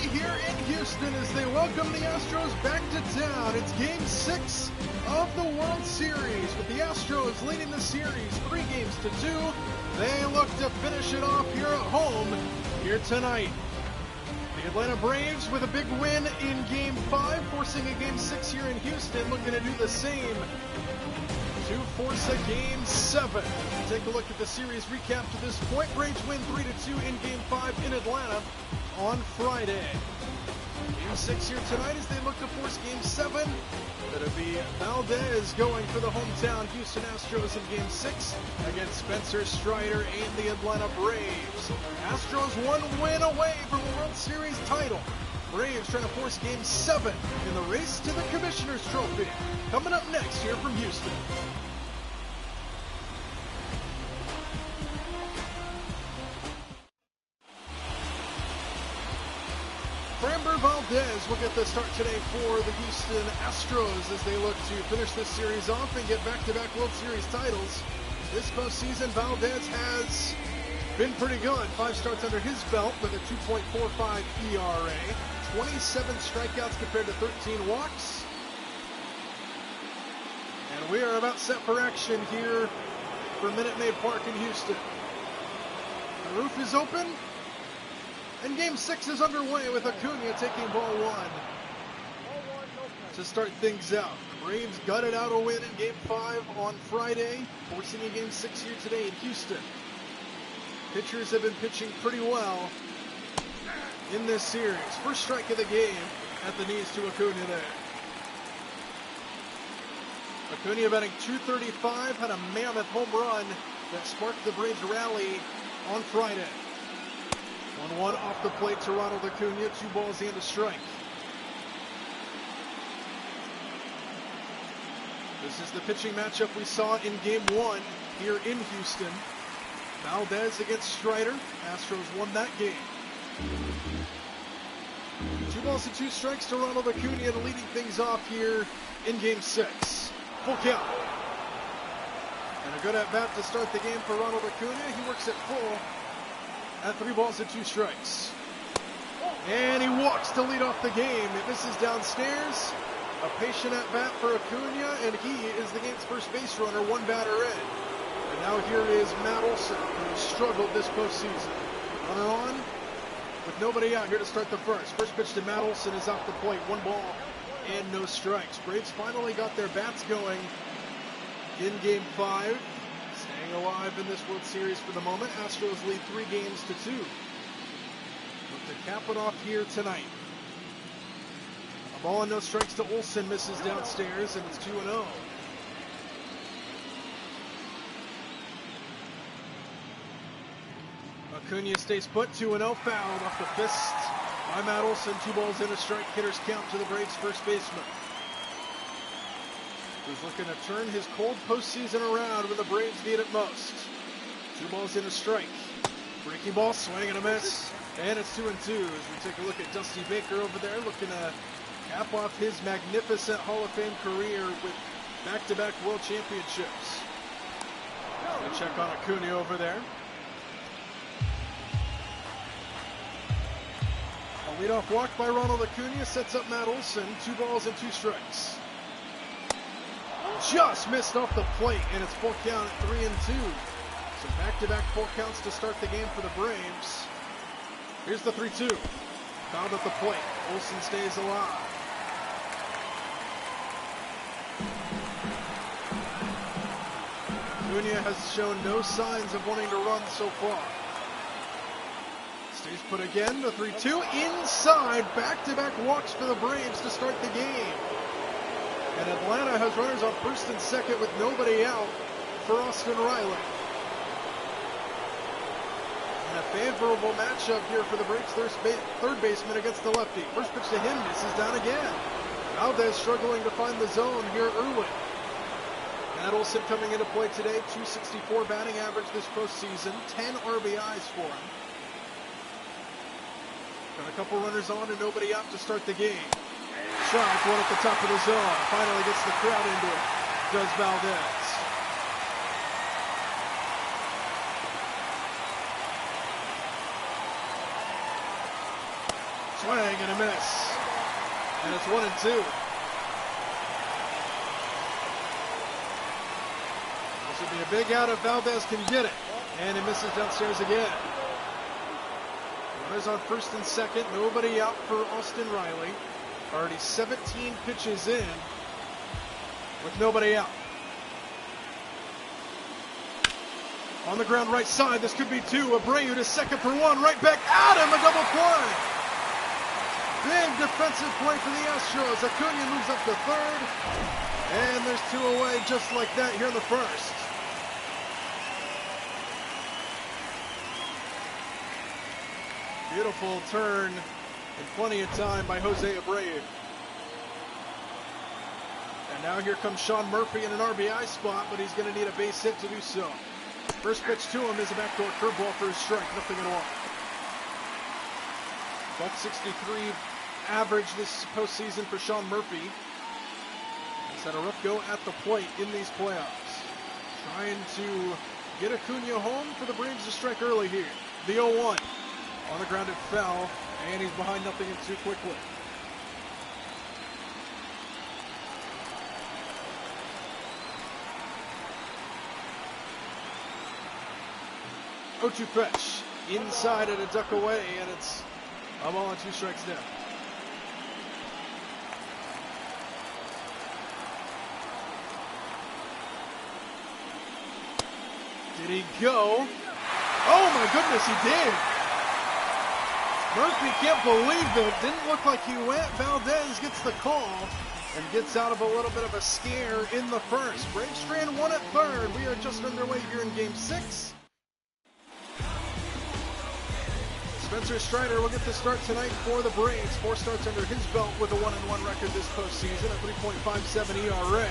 here in Houston as they welcome the Astros back to town. It's Game 6 of the World Series with the Astros leading the series 3-2. They look to finish it off here at home here tonight. The Atlanta Braves with a big win in Game 5, forcing a Game 6 here in Houston, looking to do the same to force a Game 7. Take a look at the series recap to this point. Braves win 3-2 in Game 5 in Atlanta on Friday. Game 6 here tonight as they look to force Game 7. It'll be Valdez going for the hometown Houston Astros in Game 6 against Spencer Strider and the Atlanta Braves. Astros one win away from a World Series title. Braves trying to force Game 7 in the race to the Commissioner's Trophy. Coming up next here from Houston. Framber Valdez will get the start today for the Houston Astros as they look to finish this series off and get back-to-back World Series titles. This postseason, Valdez has been pretty good. 5 starts under his belt with a 2.45 ERA, 27 strikeouts compared to 13 walks. And we are about set for action here for Minute Maid Park in Houston. The roof is open. And Game 6 is underway with Acuna taking ball 1 to start things out. The Braves gutted out a win in Game 5 on Friday, forcing a Game 6 here today in Houston. Pitchers have been pitching pretty well in this series. First strike of the game at the knees to Acuna there. Acuna batting .235, had a mammoth home run that sparked the Braves rally on Friday. 1-1 off the plate to Ronald Acuna, 2 balls and a strike. This is the pitching matchup we saw in Game 1 here in Houston. Valdez against Strider. Astros won that game. 2 balls and 2 strikes to Ronald Acuna, leading things off here in Game 6. Full count. And a good at-bat to start the game for Ronald Acuna. He works at full at 3 balls and 2 strikes. And he walks to lead off the game. It misses downstairs. A patient at bat for Acuna, and he is the game's first base runner, 1 batter in. And now here is Matt Olson, who has struggled this postseason. Runner on with nobody out here to start the first. First pitch to Matt Olson is off the plate. 1 ball and no strikes. Braves finally got their bats going in Game 5. Staying alive in this World Series for the moment. Astros lead 3-2. Look to cap it off here tonight. A ball and no strikes to Olson, misses downstairs, and it's 2-0. Acuna stays put, 2-0, fouled off the fist by Matt Olson. 2 balls and a strike, hitter's count to the Braves' first baseman, who's looking to turn his cold postseason around when the Braves need it most. 2 balls and a strike. Breaking ball, swing and a miss. And it's 2-2 as we take a look at Dusty Baker over there, looking to cap off his magnificent Hall of Fame career with back-to-back world championships. A check on Acuna over there. A leadoff walk by Ronald Acuna sets up Matt Olson. 2 balls and 2 strikes. Just missed off the plate, and it's full count at 3-2. So back-to-back full counts to start the game for the Braves. Here's the 3-2. Fouled at the plate. Olson stays alive. Acuna has shown no signs of wanting to run so far. Stays put again. The 3-2 inside. Back-to-back walks for the Braves to start the game. And Atlanta has runners on first and second with nobody out for Austin Riley. And a favorable matchup here for the Braves' third baseman against the lefty. First pitch to him, misses down again. Valdez struggling to find the zone here early. Matt Olson coming into play today, .264 batting average this postseason, 10 RBIs for him. Got a couple runners on and nobody out to start the game. Strike, one at the top of the zone. Finally gets the crowd into it. Does Valdez. Swing and a miss. And it's 1-2. This would be a big out if Valdez can get it. And he misses downstairs again. Runners on first and second. Nobody out for Austin Riley. Already 17 pitches in with nobody out. On the ground right side, this could be two. Abreu to second for one. Right back at him, a double play. Big defensive play for the Astros. Acuna moves up to third. And there's two away just like that here in the first. Beautiful turn and plenty of time by Jose Abreu. And now here comes Sean Murphy in an RBI spot, but he's going to need a base hit to do so. First pitch to him is a backdoor curveball for a strike, nothing at all. .63 average this postseason for Sean Murphy. He's had a rough go at the plate in these playoffs. Trying to get Acuna home for the Braves to strike early here. The 0-1. On the ground it fell, and he's behind 0-2 quickly. O2 pitch. Inside and a duck away, and it's a ball and 2 strikes down. Did he go? Oh my goodness, he did! Murphy can't believe it. Didn't look like he went. Valdez gets the call and gets out of a little bit of a scare in the first. Braves strand 1 at third. We are just underway here in Game 6. Spencer Strider will get the start tonight for the Braves. 4 starts under his belt with a 1-1 record this postseason, a 3.57 ERA.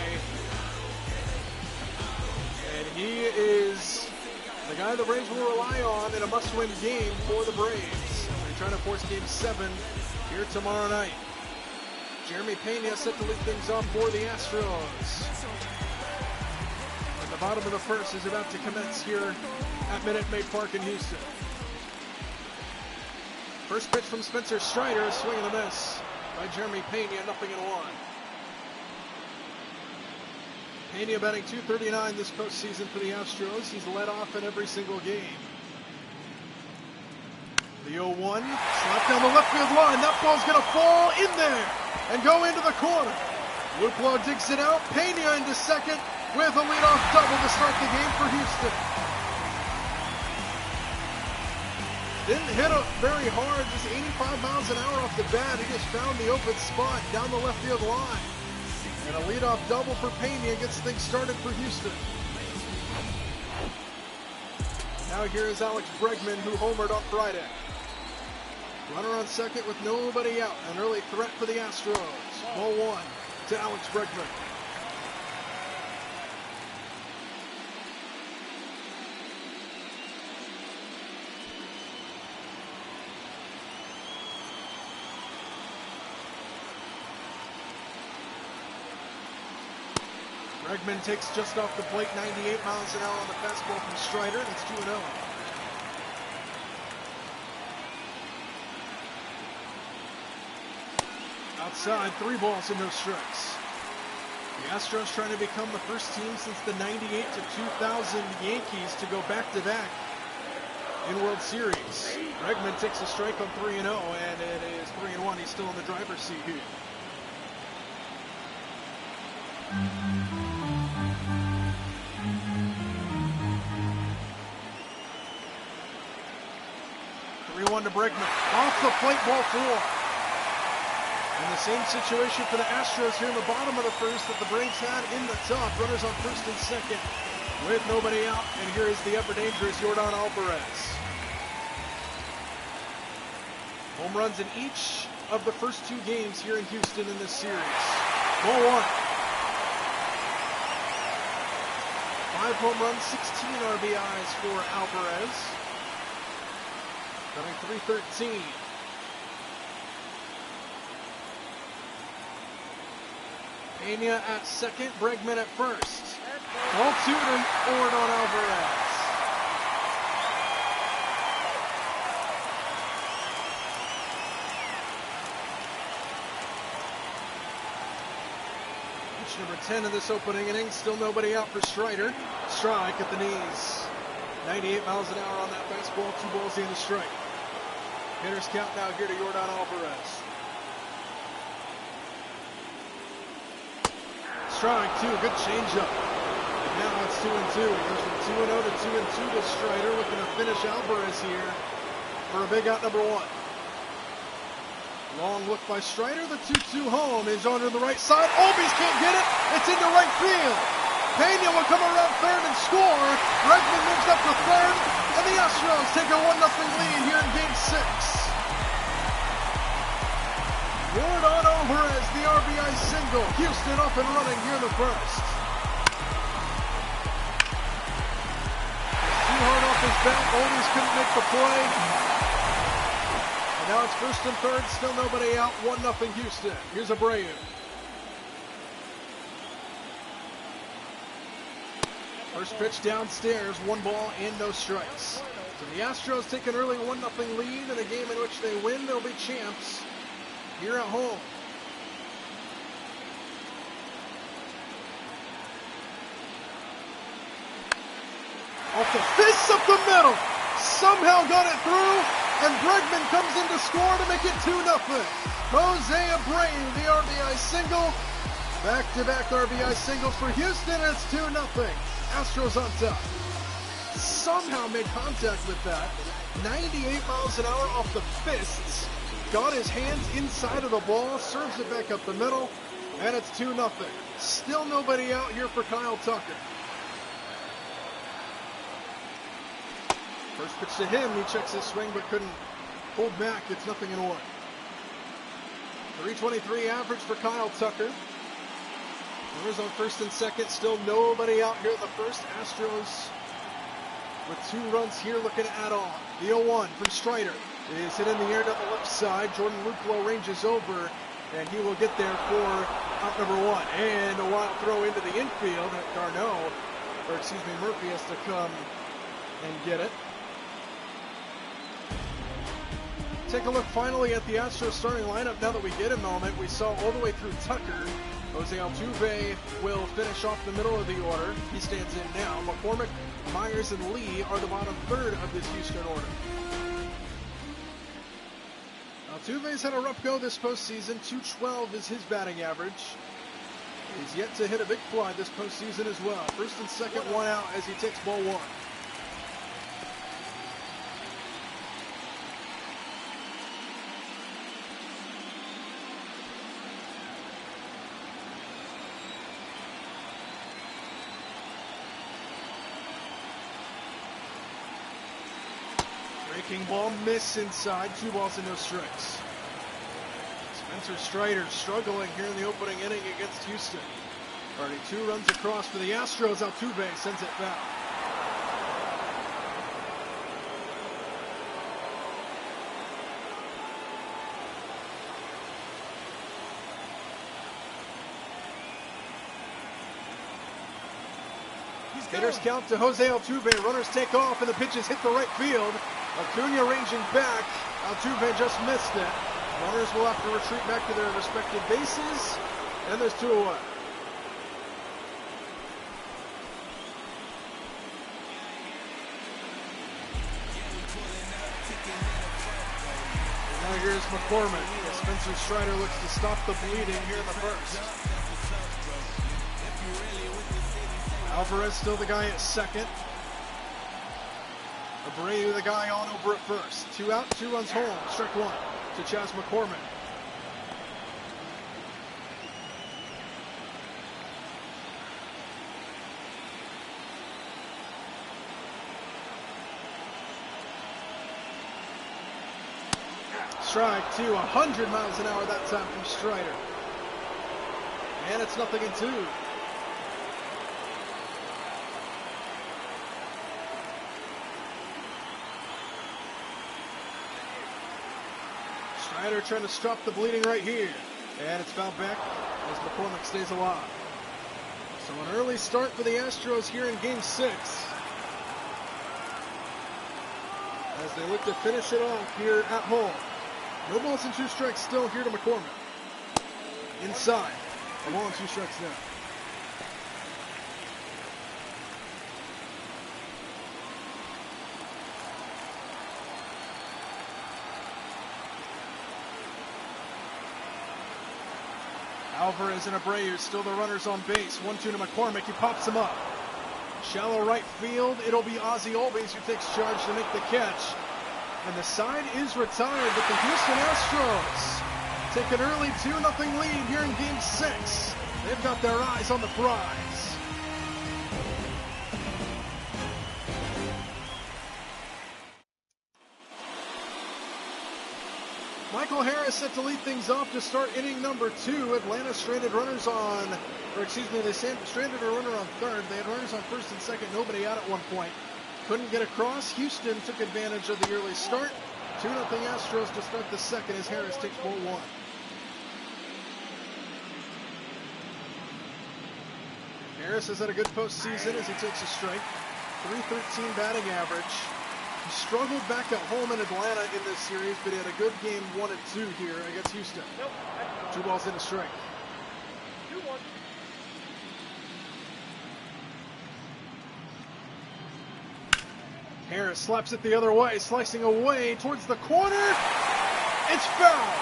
And he is the guy the Braves will rely on in a must-win game for the Braves. Trying to force Game 7 here tomorrow night. Jeremy Pena set to lead things off for the Astros. And the bottom of the first is about to commence here at Minute Maid Park in Houston. First pitch from Spencer Strider, a swing and a miss by Jeremy Pena, 0-1. Pena batting .239 this postseason for the Astros. He's led off in every single game. The 0-1, slap down the left field line. That ball's going to fall in there and go into the corner. Luplow digs it out. Pena into second with a leadoff double to start the game for Houston. Didn't hit it very hard, just 85 miles an hour off the bat. He just found the open spot down the left field line. And a leadoff double for Pena gets things started for Houston. Now here is Alex Bregman, who homered on Friday. Runner on second with nobody out. An early threat for the Astros. Ball 1 to Alex Bregman. Bregman takes just off the plate, 98 miles an hour on the fastball from Strider, and it's 2-0. Outside, 3 balls and no strikes. The Astros trying to become the first team since the 98 to 2000 Yankees to go back-to-back in World Series. Bregman takes a strike on 3-0, and it is 3-1. He's still in the driver's seat here. To Bregman, off the plate, ball 4. And the same situation for the Astros here in the bottom of the first that the Braves had in the top. Runners on first and second with nobody out. And here is the ever dangerous Yordan Alvarez. Home runs in each of the first 2 games here in Houston in this series. Ball 1. 5 home runs, 16 RBIs for Alvarez. Batting .313. Pena at second, Bregman at first. Ball 2 to Yordan Alvarez. Pitch number 10 in this opening inning. Still nobody out for Strider. Strike at the knees. 98 miles an hour on that fastball. 2 balls and a strike. Hitters count now here to Yordan Alvarez. Strike 2. Good changeup. And now it's 2-2. Goes from 2-0 to 2-2 to Strider, looking to finish Alvarez here for a big out number 1. Long look by Strider. The 2-2 home is on to the right side. Albies can't get it. It's into right field. Pena will come around third and score. Bregman moves up to third, and the Astros take a 1-0 lead here in Game 6. Yordan Alvarez, the RBI single. Houston up and running here in the first. Too hard off his bat. Albies couldn't make the play. Now it's first and third, still nobody out, 1-0 Houston. Here's Abreu. First pitch downstairs, 1 ball and no strikes. So the Astros take an early 1-0 lead in a game in which they win, they'll be champs here at home. Off the fists up the middle, somehow got it through. And Bregman comes in to score to make it 2-0. Jose Abreu, the RBI single. Back-to-back RBI singles for Houston, and it's 2-0. Astros on top. Somehow made contact with that. 98 miles an hour off the fists. Got his hands inside of the ball, serves it back up the middle, and it's 2-0. Still nobody out here for Kyle Tucker. First pitch to him, he checks his swing but couldn't hold back. It's 0-1. 323 average for Kyle Tucker. Runners on first and second, still nobody out here in the first. Astros with 2 runs here looking to add on. The 0-1 from Strider is hit in the air down the left side. Jordan Luclo ranges over, and he will get there for out number 1. And a wild throw into the infield. Murphy has to come and get it. Take a look finally at the Astros starting lineup now that we get a moment. We saw all the way through Tucker. Jose Altuve will finish off the middle of the order. He stands in now. McCormick, Myers, and Lee are the bottom third of this Houston order. Altuve's had a rough go this postseason. .212 is his batting average. He's yet to hit a big fly this postseason as well. First and second, 1 out as he takes ball 1. Breaking ball, miss inside, 2 balls and no strikes. Spencer Strider struggling here in the opening inning against Houston. Already 2 runs across for the Astros. Altuve sends it back. Hitters count to Jose Altuve. Runners take off, and the pitches hit the right field. Acuna ranging back. Altuve just missed it. Runners will have to retreat back to their respective bases, and there's 2 away. Now here's McCormick. Spencer Strider looks to stop the bleeding here in the first. Alvarez still the guy at second. Abreu the guy on over at first. 2 out, 2 runs home. Strike 1 to Chas McCormick. Strike 2, 100 miles an hour that time from Strider. And it's 0-2. Strider trying to stop the bleeding right here. And it's fouled back as McCormick stays alive. So an early start for the Astros here in Game 6. As they look to finish it off here at home. No balls and 2 strikes still here to McCormick. Inside. A ball and 2 strikes now. Alvarez and Abreu, still the runners on base. 1-2 to McCormick, he pops him up. Shallow right field, it'll be Ozzie Albies who takes charge to make the catch. And the side is retired, but the Houston Astros take an early 2-0 lead here in Game 6. They've got their eyes on the prize. Michael Harris set to lead things off to start inning number 2. Atlanta stranded runners on, they stranded a runner on third. They had runners on first and second, nobody out at one point. Couldn't get across. Houston took advantage of the early start. 2-0 Astros to start the second as Harris takes ball 1. Harris has had a good postseason as he takes a strike. .313 batting average. He struggled back at home in Atlanta in this series, but he had a good game 1 and 2 here against Houston. 2 balls in a strike. 2-1. Harris slaps it the other way, slicing away towards the corner. It's foul.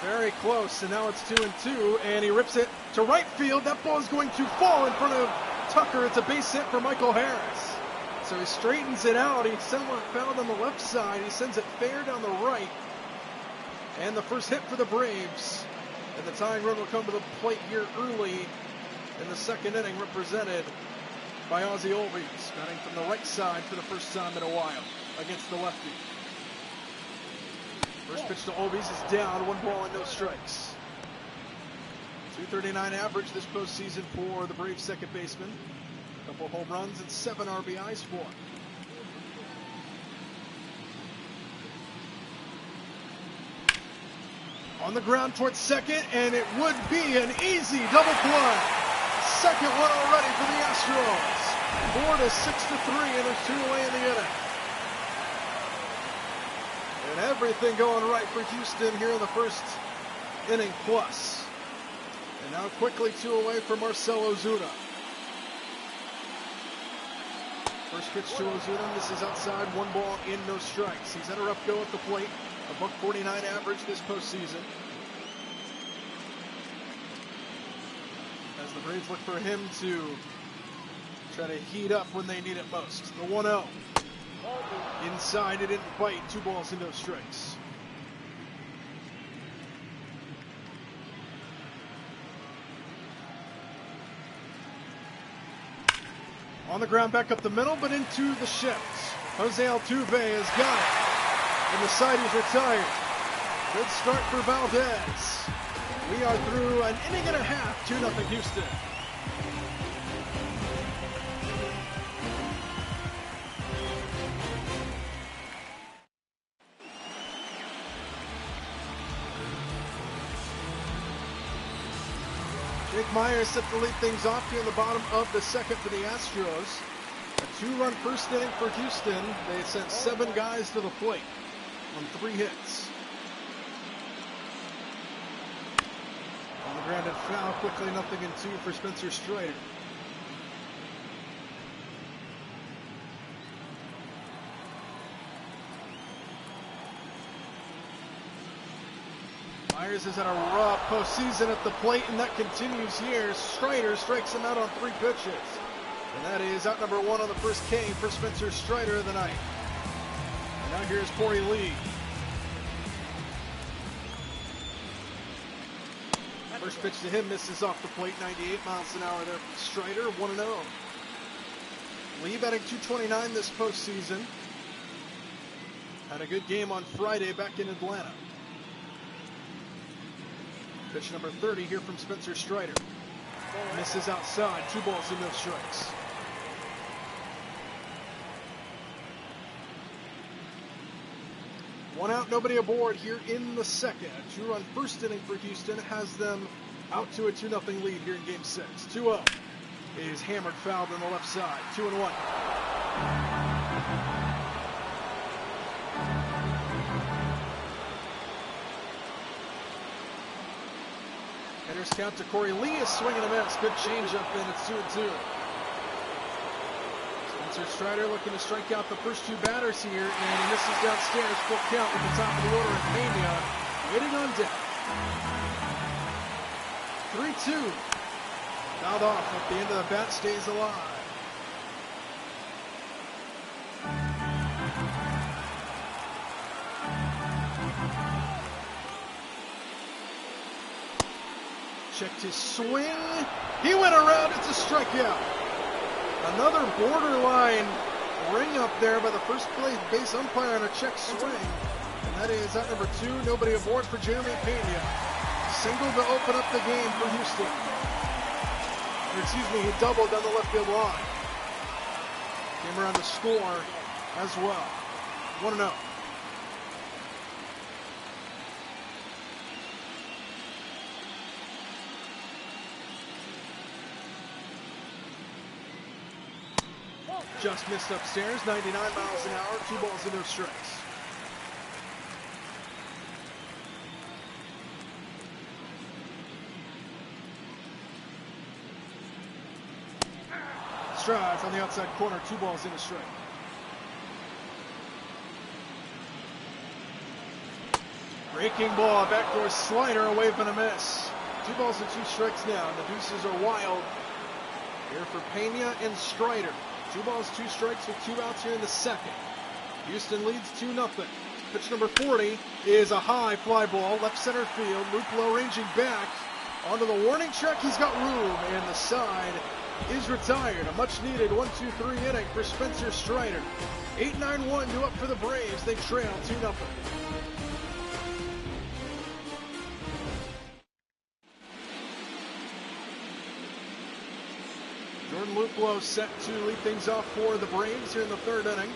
Very close, and now it's 2-2, and he rips it to right field. That ball is going to fall in front of Tucker. It's a base hit for Michael Harris. So he straightens it out. He somewhat fouled on the left side. He sends it fair down the right. And the first hit for the Braves. And the tying run will come to the plate here early in the second inning, represented by Ozzie Albies, batting from the right side for the first time in a while against the lefty. First pitch to Albies is down, 1 ball and no strikes. .239 average this postseason for the Braves second baseman. A couple home runs and 7 RBIs for him. On the ground towards second, and it would be an easy double play. Second one already for the Astros. 4-6-3, and there's 2 away in the inning. And everything going right for Houston here in the first inning plus. And now quickly 2 away for Marcell Ozuna. First pitch to Ozuna, this is outside, 1 ball in, no strikes. He's had a rough go at the plate, a .149 average this postseason. As the Braves look for him to try to heat up when they need it most. The 1-0. Inside, it didn't bite. 2 balls and no strikes. On the ground, back up the middle, but into the shift. Jose Altuve has got it. And the side is retired. Good start for Valdez. We are through an inning and a half. 2-0 Houston. Jake Myers set to lead things off here in the bottom of the second for the Astros. A 2-run first inning for Houston. They sent 7 guys to the plate on 3 hits. On the ground and foul, quickly 0-2 for Spencer Strider. Myers has had a rough postseason at the plate, and that continues here. Strider strikes him out on 3 pitches. And that is out number 1 on the first K for Spencer Strider of the night. And now here's Corey Lee. First pitch to him misses off the plate, 98 miles an hour there from Strider, 1-0. Lee batting .229 this postseason. Had a good game on Friday back in Atlanta. Pitch number 30 here from Spencer Strider. Misses outside, 2 balls and no strikes. One out, nobody aboard here in the second. A 2-run first inning for Houston has them out to a 2-0 lead here in Game 6. 2-0 is hammered, fouled on the left side. 2-1. Hitters count to Corey Lee is swinging a miss. Good changeup, and it's 2-2. Spencer Strider looking to strike out the first two batters here, and he misses downstairs. Full count at the top of the order, and Pena waiting on deck. 3-2. Fouled off at the end of the bat, stays alive. Checked his swing. He went around. It's a strikeout. Another borderline ring up there by the first base umpire on a check swing. And that is out number 2. Nobody aboard for Jeremy Pena. Single to open up the game for Houston. Or excuse me, he doubled down the left field line. Came around to score as well. 1-0. Just missed upstairs, 99 miles an hour, 2 balls and no strikes. Strides on the outside corner, 2 balls and a strike. Breaking ball, backdoor slider, away from a miss. 2 balls and 2 strikes now, and the deuces are wild here for Pena and Strider. 2 balls, 2 strikes with 2 outs here in the second. Houston leads 2-0. Pitch number 40 is a high fly ball, left center field. Luplow ranging back onto the warning track. He's got room, and the side is retired. A much-needed 1-2-3 inning for Spencer Strider. 8-9-1 to up for the Braves. They trail 2-0. Jordan Luplow set to lead things off for the Braves here in the third inning.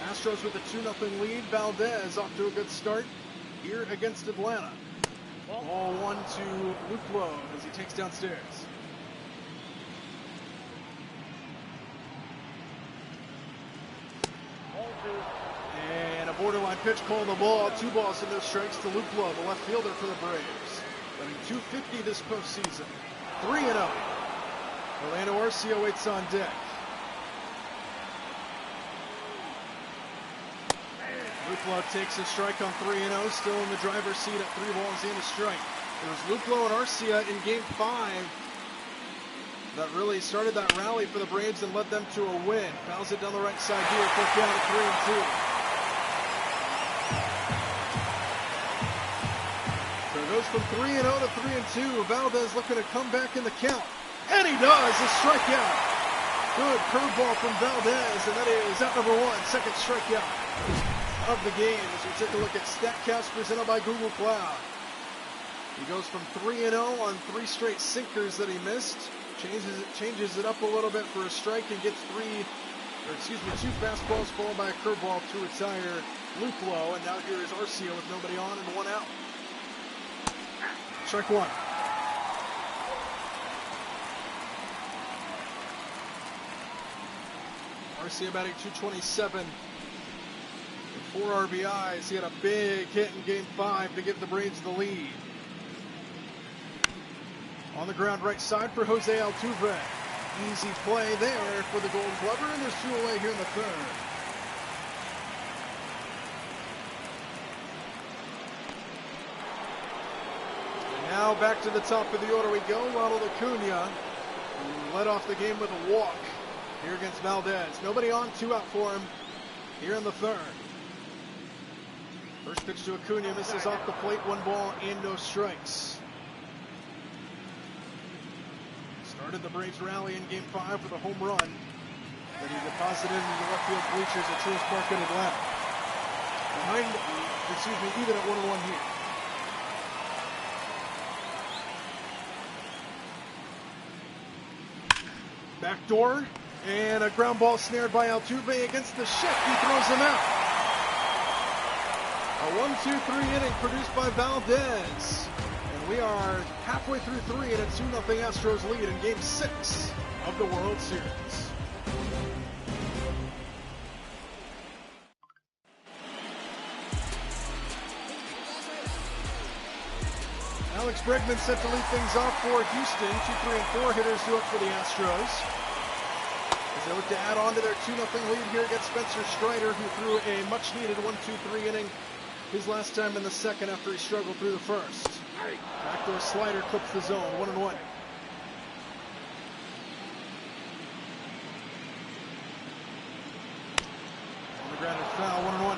Astros with a 2-0 lead. Valdez off to a good start here against Atlanta. Ball 1 to Luplow as he takes downstairs. And a borderline pitch, called the ball. 2 balls and no strikes to Luplow, the left fielder for the Braves. Running .250 this postseason. 3-0. Orlando Arcia waits on deck. Luplow takes a strike on 3-0, still in the driver's seat at 3 balls and a strike. It was Luplow and Arcia in Game 5 that really started that rally for the Braves and led them to a win. Fouls it down the right side here, full count at 3-2. So it goes from 3-0 to 3-2. Valdez looking to come back in the count. And he does, a strikeout. Good curveball from Valdez, and that is out number 1, second strikeout of the game as we take a look at StatCast presented by Google Cloud. He goes from 3-0 on 3 straight sinkers that he missed, changes it up a little bit for a strike and gets 2 fastballs followed by a curveball to retire Luplow, and now here is Arcia with nobody on and 1 out. Strike 1. Arcia batting .227 with 4 RBIs. He had a big hit in Game 5 to give the Braves the lead. On the ground right side for Jose Altuve. Easy play there for the Gold Glover, and there's 2 away here in the third. And now back to the top of the order we go. Ronald Acuna, who led off the game with a walk here against Valdez. Nobody on, 2 out for him here in the third. First pitch to Acuna, misses off the plate, 1 ball and no strikes. Started the Braves rally in Game 5 with a home run that he deposited into the left field bleachers at Truist Park in Atlanta. Even at 1-1 here. Backdoor. And a ground ball snared by Altuve against the shift. He throws him out. A 1-2-3 inning produced by Valdez. And we are halfway through 3 and a 2-0 Astros lead in Game 6 of the World Series. Alex Bregman set to lead things off for Houston. 2, 3, and 4 hitters due up for the Astros. They look to add on to their 2-0 lead here against Spencer Strider, who threw a much-needed 1-2-3 inning his last time in the second after he struggled through the first. Backdoor slider clips the zone, 1-1. On the grounded foul, 1-1.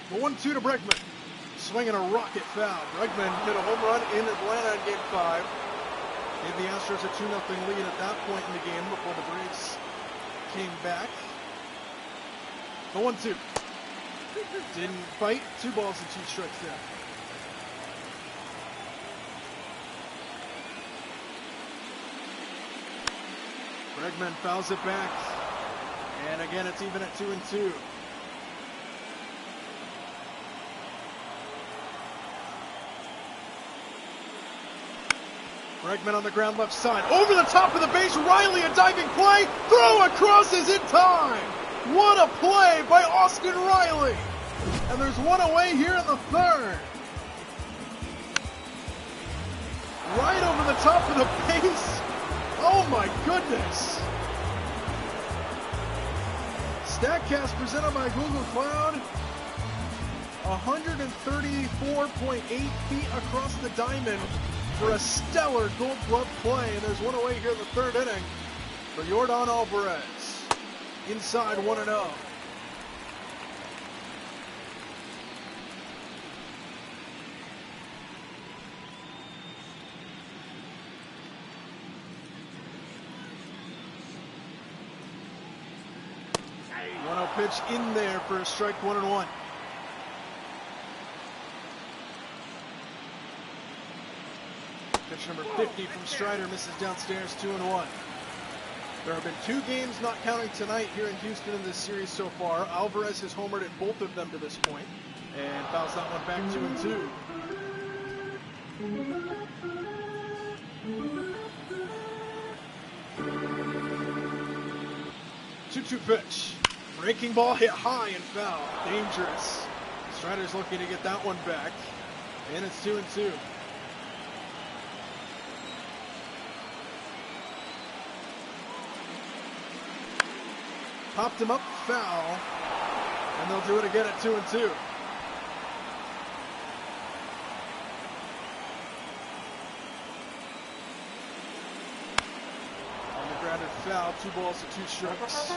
The 1-2 to Bregman. Swinging a rocket foul. Bregman hit a home run in Atlanta in Game 5. Gave the Astros a 2-0 lead at that point in the game before the Braves came back. The 1-2. Didn't bite. 2 balls and 2 strikes there. Bregman fouls it back. And again, it's even at 2-2. Bregman on the ground left side. Over the top of the base. Riley, a diving play. Throw across is in time. What a play by Austin Riley. And there's one away here in the third. Right over the top of the base. Oh my goodness. StatCast presented by Google Cloud. 134.8 feet across the diamond for a stellar Gold Glove play. And there's one away here in the third inning for Yordan Alvarez. Inside 1-0. Pitch in there for a strike, 1-1. Pitch number 50 from Strider misses downstairs, 2-1. There have been 2 games not counting tonight here in Houston in this series so far. Alvarez has homered at both of them to this point and fouls that one back, 2-2. 2-2 pitch. Breaking ball hit high and foul. Dangerous. Strider's looking to get that one back. And it's 2-2. Popped him up, foul. And they'll do it again at 2-2. On the grounded foul, 2 balls and 2 strikes.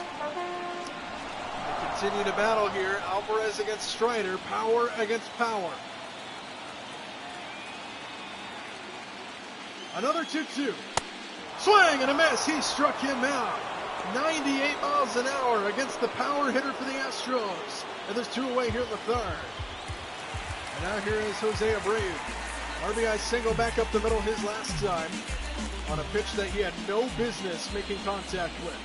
They continue to battle here. Alvarez against Strider, power against power. Another 2-2. Swing and a miss. He struck him out. 98 miles an hour against the power hitter for the Astros. And there's 2 away here in the third. And now here is Jose Abreu. RBI single back up the middle his last time on a pitch that he had no business making contact with.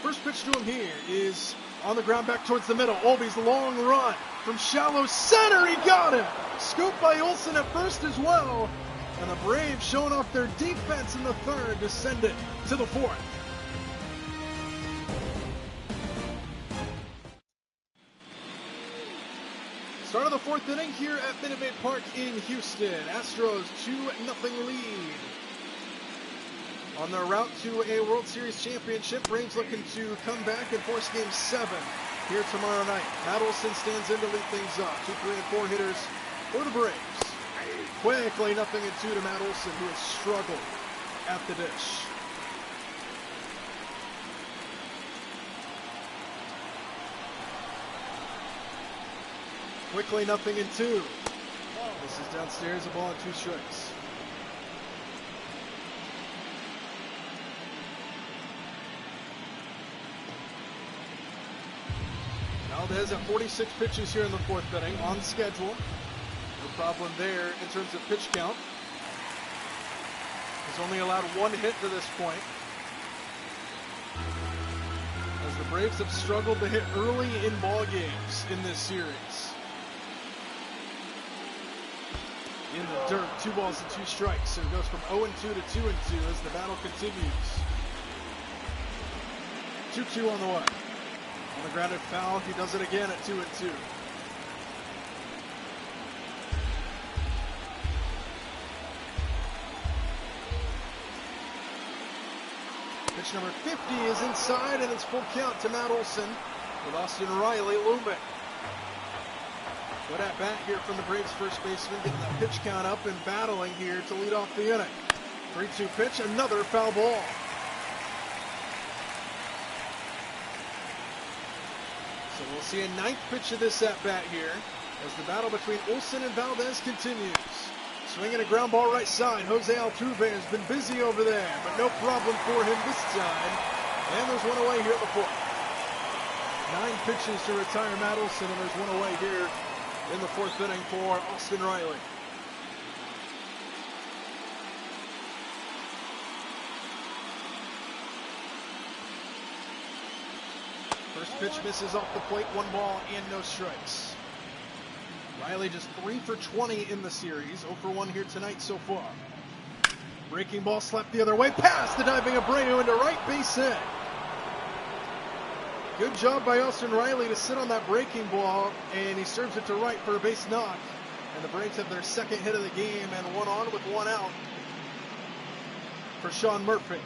First pitch to him here is on the ground back towards the middle. Olby's long run from shallow center. He got it. Scooped by Olsen at first as well. And the Braves showing off their defense in the third to send it to the fourth. Start of the fourth inning here at Minute Maid Park in Houston. Astros 2-0 lead. On their route to a World Series championship, Braves looking to come back and force Game 7 here tomorrow night. Matt Olson stands in to lead things up. 2, 3, and 4 hitters for the Braves. Quickly 0-2 to Matt Olson, who has struggled at the dish. Quickly 0-2. This is downstairs, a ball and 2 strikes. Valdez at 46 pitches here in the fourth inning, on schedule. No problem there in terms of pitch count. He's only allowed 1 hit to this point, as the Braves have struggled to hit early in ball games in this series. In the dirt, 2 balls and 2 strikes. So it goes from 0-2 to 2-2 as the battle continues. 2-2 on the way. On the grounded foul, he does it again at 2-2. Pitch number 50 is inside, and it's full count to Matt Olson with Austin Riley looming. Good at bat here from the Braves first baseman, getting that pitch count up and battling here to lead off the inning. 3-2 pitch, another foul ball. So we'll see a ninth pitch of this at bat here as the battle between Olson and Valdez continues. Swinging a ground ball right side. Jose Altuve has been busy over there, but no problem for him this time. And there's one away here at the fourth. 9 pitches to retire Matt Olson, and there's one away here in the fourth inning for Austin Riley. First pitch misses off the plate, 1 ball and no strikes. Riley just 3 for 20 in the series, 0 for 1 here tonight so far. Breaking ball slapped the other way, past the diving Abreu into right, base hit. Good job by Austin Riley to sit on that breaking ball, and he serves it to right for a base knock. And the Braves have their second hit of the game, and 1 on with 1 out for Sean Murphy.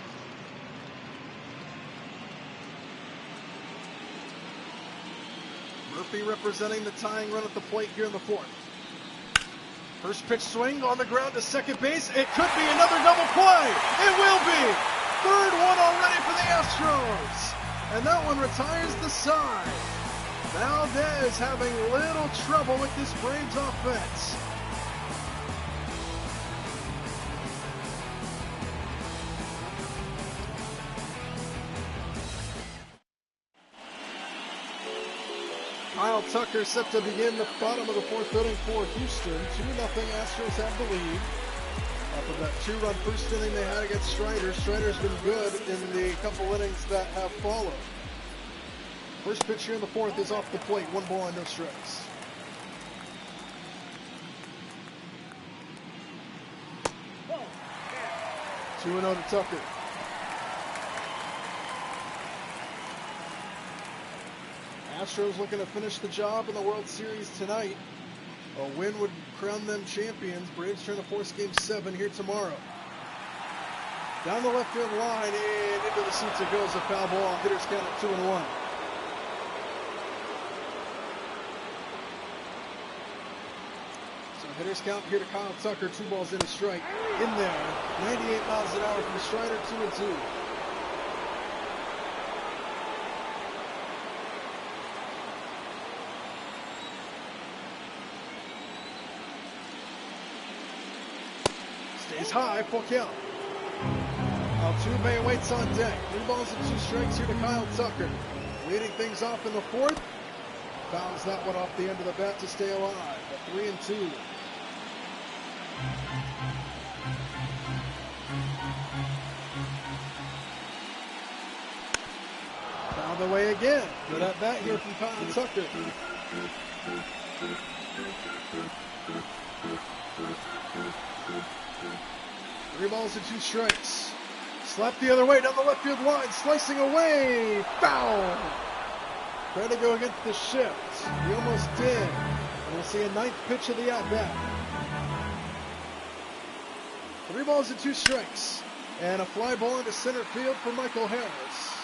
Murphy representing the tying run at the plate here in the fourth. First pitch swing on the ground to second base. It could be another double play. It will be. Third one already for the Astros. And that one retires the side. Valdez having little trouble with this Braves offense. Kyle Tucker set to begin the bottom of the fourth inning for Houston. 2-0 Astros have the lead. Off of that 2-run first inning they had against Strider. Strider's been good in the couple innings that have followed. First pitch here in the fourth is off the plate. 1 ball and no strikes. Two 2-0 to Tucker. Astros looking to finish the job in the World Series tonight. A win would crown them champions. Braves trying to force Game 7 here tomorrow. Down the left field line and into the seats it goes. A foul ball. Hitters count at 2-1. So hitters count here to Kyle Tucker. 2 balls in a strike. In there. 98 miles an hour from Strider. 2-2. Stays high, full count. Altuve waits on deck. 3 balls and 2 strikes here to Kyle Tucker. Leading things off in the fourth. Fouls that one off the end of the bat to stay alive. At 3-2. Fouled away again. Good at bat here from Kyle Tucker. 3 balls and 2 strikes. Slapped the other way down the left field line. Slicing away. Foul. Trying to go against the shift. He almost did. And we'll see a 9th pitch of the at-bat. 3 balls and 2 strikes. And a fly ball into center field for Michael Harris.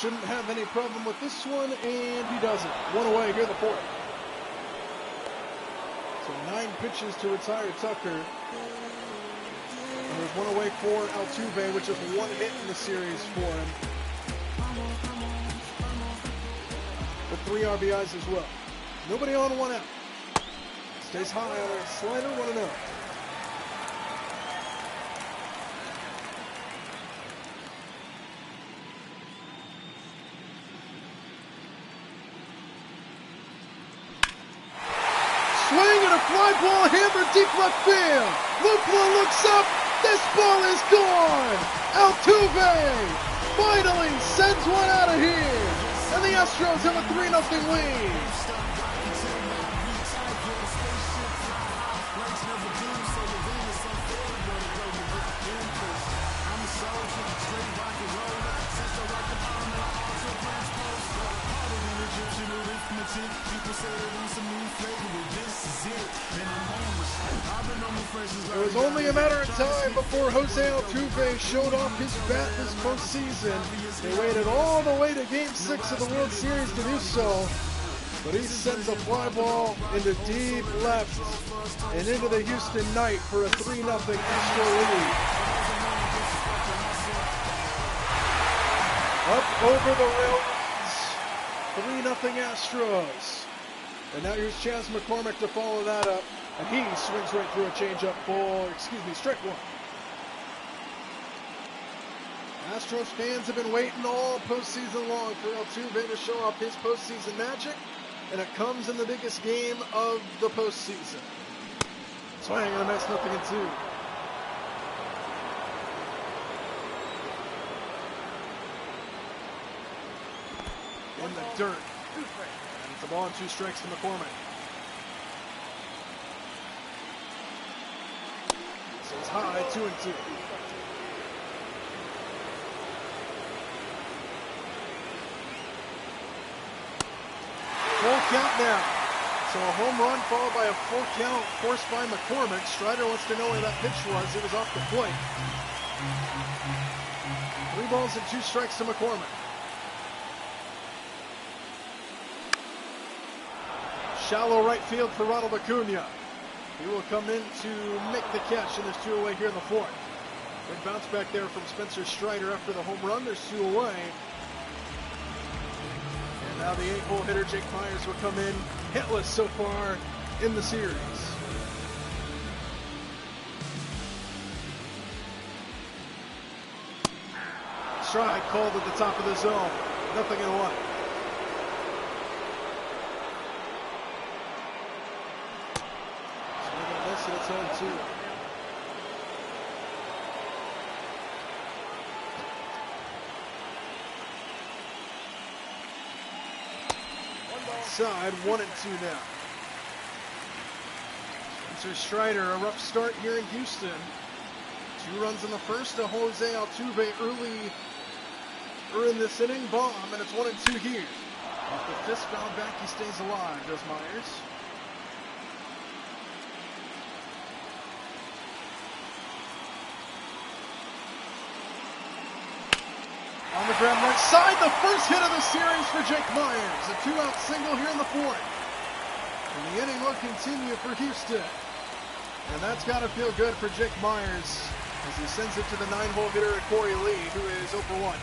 Shouldn't have any problem with this one, and he doesn't. 1 away here in the fourth. So 9 pitches to retire Tucker. And there's 1 away for Altuve, which is 1 hit in the series for him. With 3 RBIs as well. Nobody on, 1 out. Stays high on a slider, 1-0. Swing and a fly ball hammered deep left field. Lupla looks up. This ball is gone. Altuve finally sends one out of here. And the Astros have a 3-0 lead. It was only a matter of time before Jose Altuve showed off his bat this postseason. They waited all the way to Game 6 of the World Series to do so, but he sends a fly ball into deep left and into the Houston night for a 3-0 Astro lead. Up over the railings, 3-0 Astros. And now here's Chas McCormick to follow that up. And he swings right through a changeup for, strike one. Astros fans have been waiting all postseason long for Altuve to show off his postseason magic, and it comes in the biggest game of the postseason. Swing and a miss, 0-2. In the dirt. And it's a ball and 2 strikes to McCormick. So it's high, 2-2. Full count now. So a home run followed by a full count forced by McCormick. Strider wants to know where that pitch was. It was off the plate. 3 balls and 2 strikes to McCormick. Shallow right field for Ronald Acuna. He will come in to make the catch, and there's 2 away here in the 4th. Big bounce back there from Spencer Strider after the home run. There's 2 away. And now the 8-hole hitter, Jake Myers, will come in hitless so far in the series. Strike called at the top of the zone. 0-1. It's 0-2. Side 1-2 now. Spencer Strider, a rough start here in Houston. 2 runs in the first to Jose Altuve early in this inning. Bomb, and it's 1-2 here. Off the fist foul back, he stays alive, does Myers. On the ground right side, the first hit of the series for Jake Myers. A 2-out single here in the 4th. And the inning will continue for Houston. And that's got to feel good for Jake Myers as he sends it to the 9-hole hitter, Corey Lee, who is 0-1.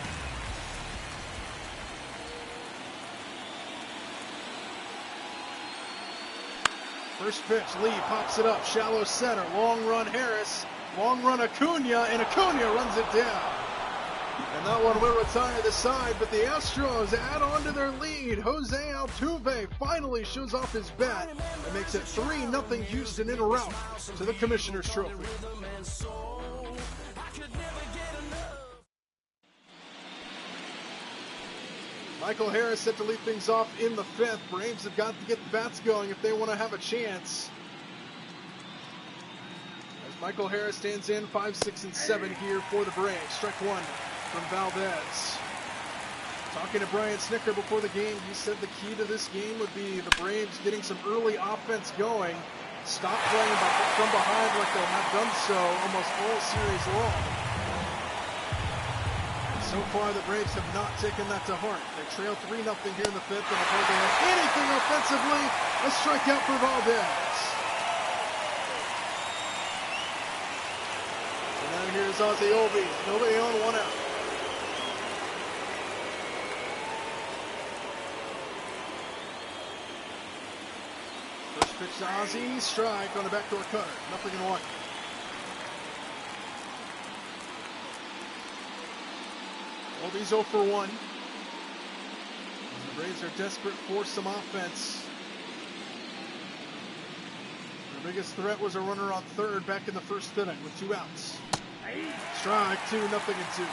First pitch, Lee pops it up, shallow center, long run Harris, long run Acuna, and Acuna runs it down. And that one will retire the side, but the Astros add on to their lead. Jose Altuve finally shows off his bat and makes it 3-0 Houston in a rout to the Commissioner's Trophy. Michael Harris set to lead things off in the 5th. Braves have got to get the bats going if they want to have a chance. As Michael Harris stands in 5, 6, and 7 here for the Braves. Strike 1 from Valdez. Talking to Brian Snicker before the game, he said the key to this game would be the Braves getting some early offense going. Stop playing from behind like they have done so almost all series long. So far, the Braves have not taken that to heart. They trail 3-0 here in the 5th, and before they have anything offensively, a strikeout for Valdez. So now here's Ozzie Albies. Nobody on, 1 out. First pitch to Ozzie, strike on the backdoor cutter. 0-1. Albies 0 for 1. The Braves are desperate for some offense. Their biggest threat was a runner on third back in the 1st inning with 2 outs. Strike 2, 0-2.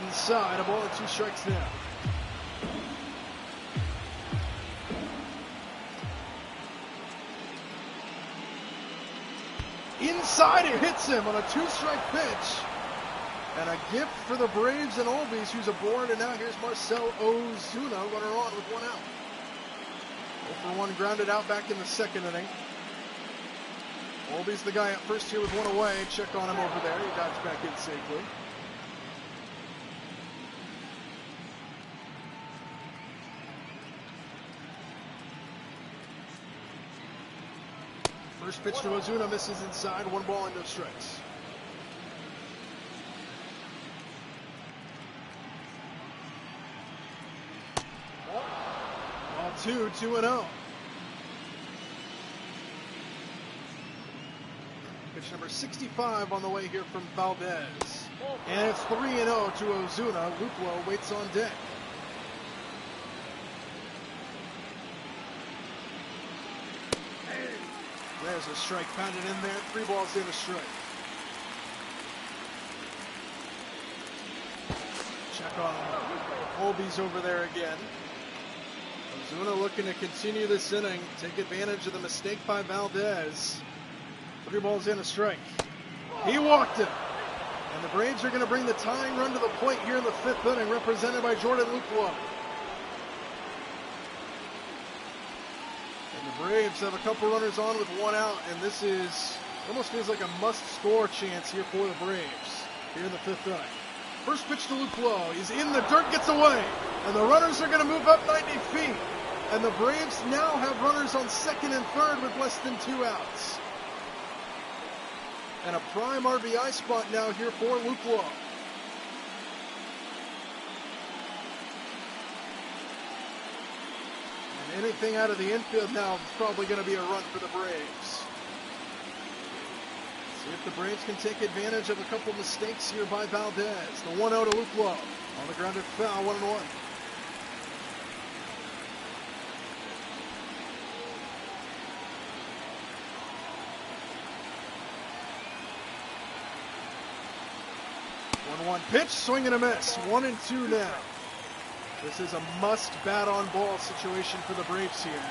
Inside, a ball and 2 strikes now. Inside, it hits him on a 2-strike pitch. And a gift for the Braves and Olbies, who's aboard. And now here's Marcell Ozuna, runner on with 1 out. 0 for 1 grounded out back in the second inning. Olbies the guy at first here with 1 away. Check on him over there. He dives back in safely. First pitch to Ozuna misses inside. 1 ball and no strikes. Ball 2, 2-0. Pitch number 65 on the way here from Valdez. And it's 3-0 to Ozuna. Luplow waits on deck. There's a strike pounded in there. 3 balls in, a strike. Check on Olbies over there again. Ozuna looking to continue this inning. Take advantage of the mistake by Valdez. 3 balls in, a strike. He walked it. And the Braves are going to bring the tying run to the plate here in the 5th inning, represented by Jordan Luplow. And the Braves have a couple runners on with 1 out, and this is almost feels like a must-score chance here for the Braves here in the 5th inning. First pitch to Luplow. He's in the dirt, gets away, and the runners are going to move up 90 feet. And the Braves now have runners on second and third with less than 2 outs. And a prime RBI spot now here for Luplow. And anything out of the infield now is probably going to be a run for the Braves. See if the Braves can take advantage of a couple mistakes here by Valdez. The 1-0 to Luplow. On the grounded foul, 1-1. Pitch, swing and a miss. 1-2 now. This is a must bat on ball situation for the Braves here.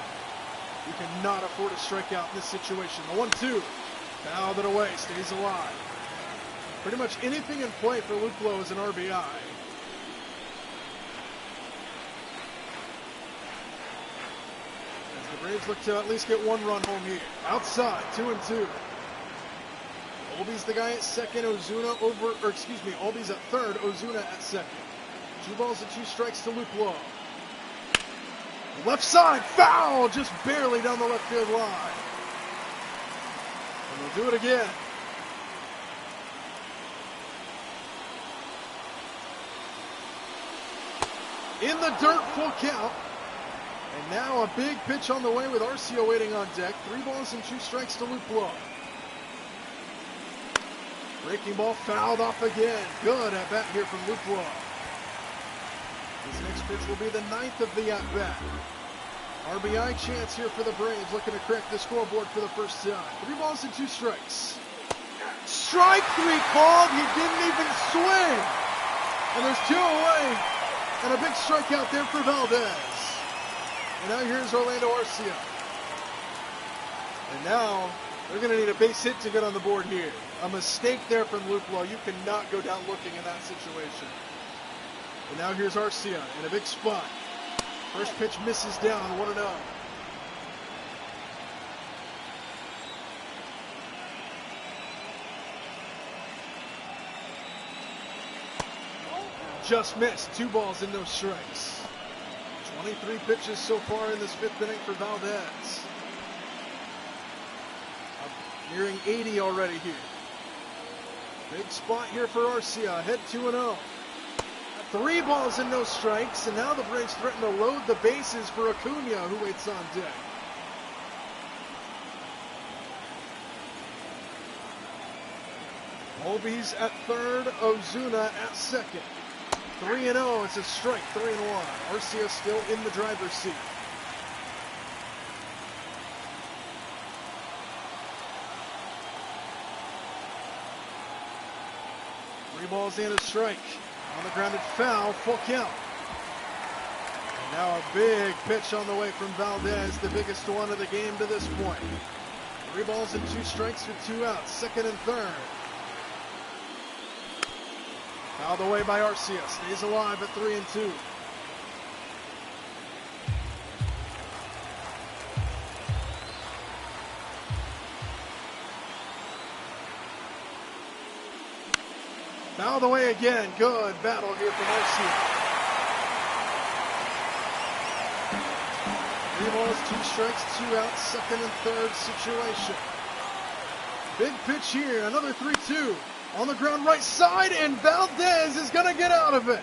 You cannot afford a strikeout in this situation. The 1-2. Fouled it away, stays alive. Pretty much anything in play for Luplow is an RBI. As the Braves look to at least get 1 run home here. Outside, 2-2. Olbies the guy at second, Ozuna over, or excuse me, Olbies at third, Ozuna at second. 2 balls and 2 strikes to Luplow. Left side, foul, just barely down the left field line. And they'll do it again. In the dirt, full count. And now a big pitch on the way with Arcia waiting on deck. 3 balls and 2 strikes to Luplow. Breaking ball fouled off again. Good at bat here from Luplow. This next pitch will be the 9th of the at bat. RBI chance here for the Braves, looking to crack the scoreboard for the first time. 3 balls and 2 strikes. Strike 3 called. He didn't even swing. And there's 2 away. And a big strikeout there for Valdez. And now here's Orlando Arcia. And now they're going to need a base hit to get on the board here. A mistake there from Luplow. You cannot go down looking in that situation. And now here's Arcia in a big spot. First pitch misses down, 1-0. Just missed. 2 balls and no strikes. 23 pitches so far in this 5th inning for Valdez. Nearing 80 already here. Big spot here for Arcia. Ahead 2-0. 3 balls and no strikes. And now the Braves threaten to load the bases for Acuna, who waits on deck. Olbies at third. Ozuna at second. 3-0. It's a strike. 3-1. Arcia still in the driver's seat. Balls in, a strike. On the grounded foul, full count. And now a big pitch on the way from Valdez, the biggest one of the game to this point. 3 balls and 2 strikes with 2 outs, second and third. Fouled away by Arcia. Stays alive at 3-2. Fouled away again. Good battle here from Arcia. 3 balls, 2 strikes, 2 outs, second and third situation. Big pitch here, another 3-2. On the ground right side, and Valdez is going to get out of it.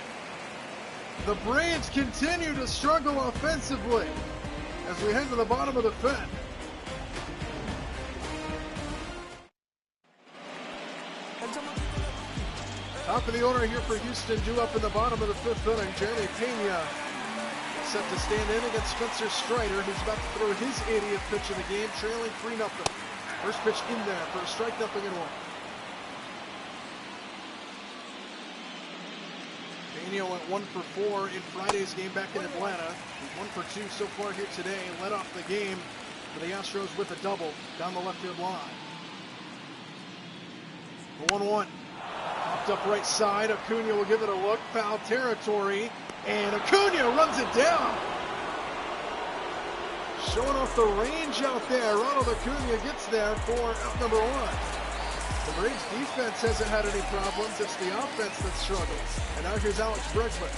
The Braves continue to struggle offensively as we head to the bottom of the 5th. Top of the order here for Houston, due up in the bottom of the 5th inning. Jeremy Pena set to stand in against Spencer Strider, who's about to throw his 80th pitch of the game, trailing 3-0. First pitch in there for a strike, 0-1. Pena went 1 for 4 in Friday's game back in Atlanta. He's 1 for 2 so far here today. Led off the game for the Astros with a double down the left field line. The 1-1. Popped up right side. Acuna will give it a look. Foul territory. And Acuna runs it down. Showing off the range out there. Ronald Acuna gets there for out number 1. The Braves defense hasn't had any problems. It's the offense that struggles. And now here's Alex Bregman.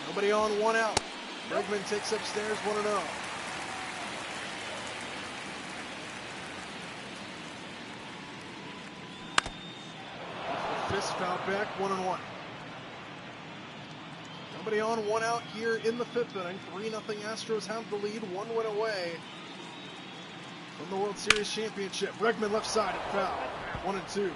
Nobody on, 1 out. Bregman takes upstairs 1-0. Fist foul back, 1-1. Nobody on, 1 out here in the 5th inning. 3-0 Astros have the lead, 1 win away from the World Series championship. Bregman left side at foul, 1-2.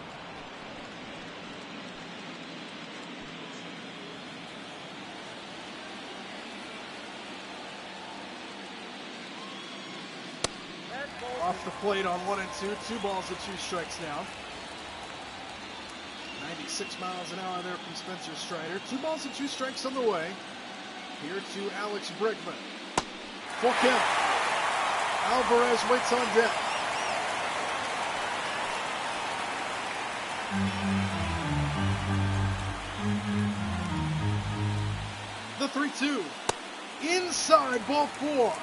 Off the plate on 1-2. 2 balls and 2 strikes now. 96 miles an hour there from Spencer Strider. 2 balls and 2 strikes on the way. Here to Alex Bregman. Full count. Alvarez waits on deck. The 3-2. Inside, ball 4.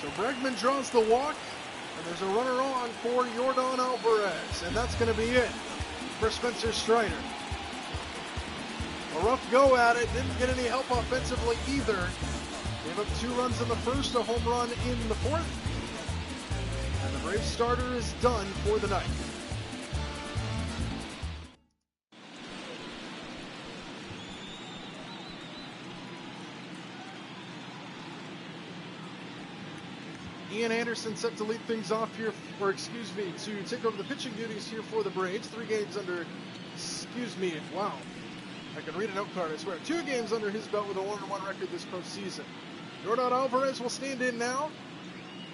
So Bregman draws the walk, and there's a runner on for Yordan Alvarez, and that's going to be it for Spencer Strider. A rough go at it, didn't get any help offensively either. Gave up 2 runs in the first, a home run in the 4th. And the Braves starter is done for the night. Ian Anderson set to lead things off here, or excuse me, to take over the pitching duties here for the Braves. 3 games under, wow. I can read a note card, I swear. 2 games under his belt with a 1-1 record this postseason. Yordan Alvarez will stand in now.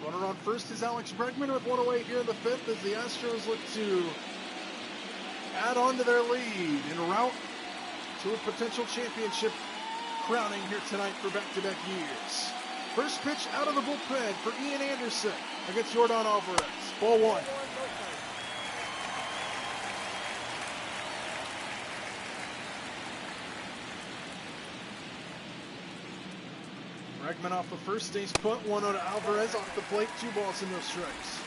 Runner on first is Alex Bregman with 1 away here in the 5th as the Astros look to add on to their lead en route to a potential championship crowning here tonight for back-to-back years. First pitch out of the bullpen for Ian Anderson against Yordan Alvarez. Ball 1. Bregman off the first, stays put. 1-0 to Alvarez off the plate. 2 balls and no strikes.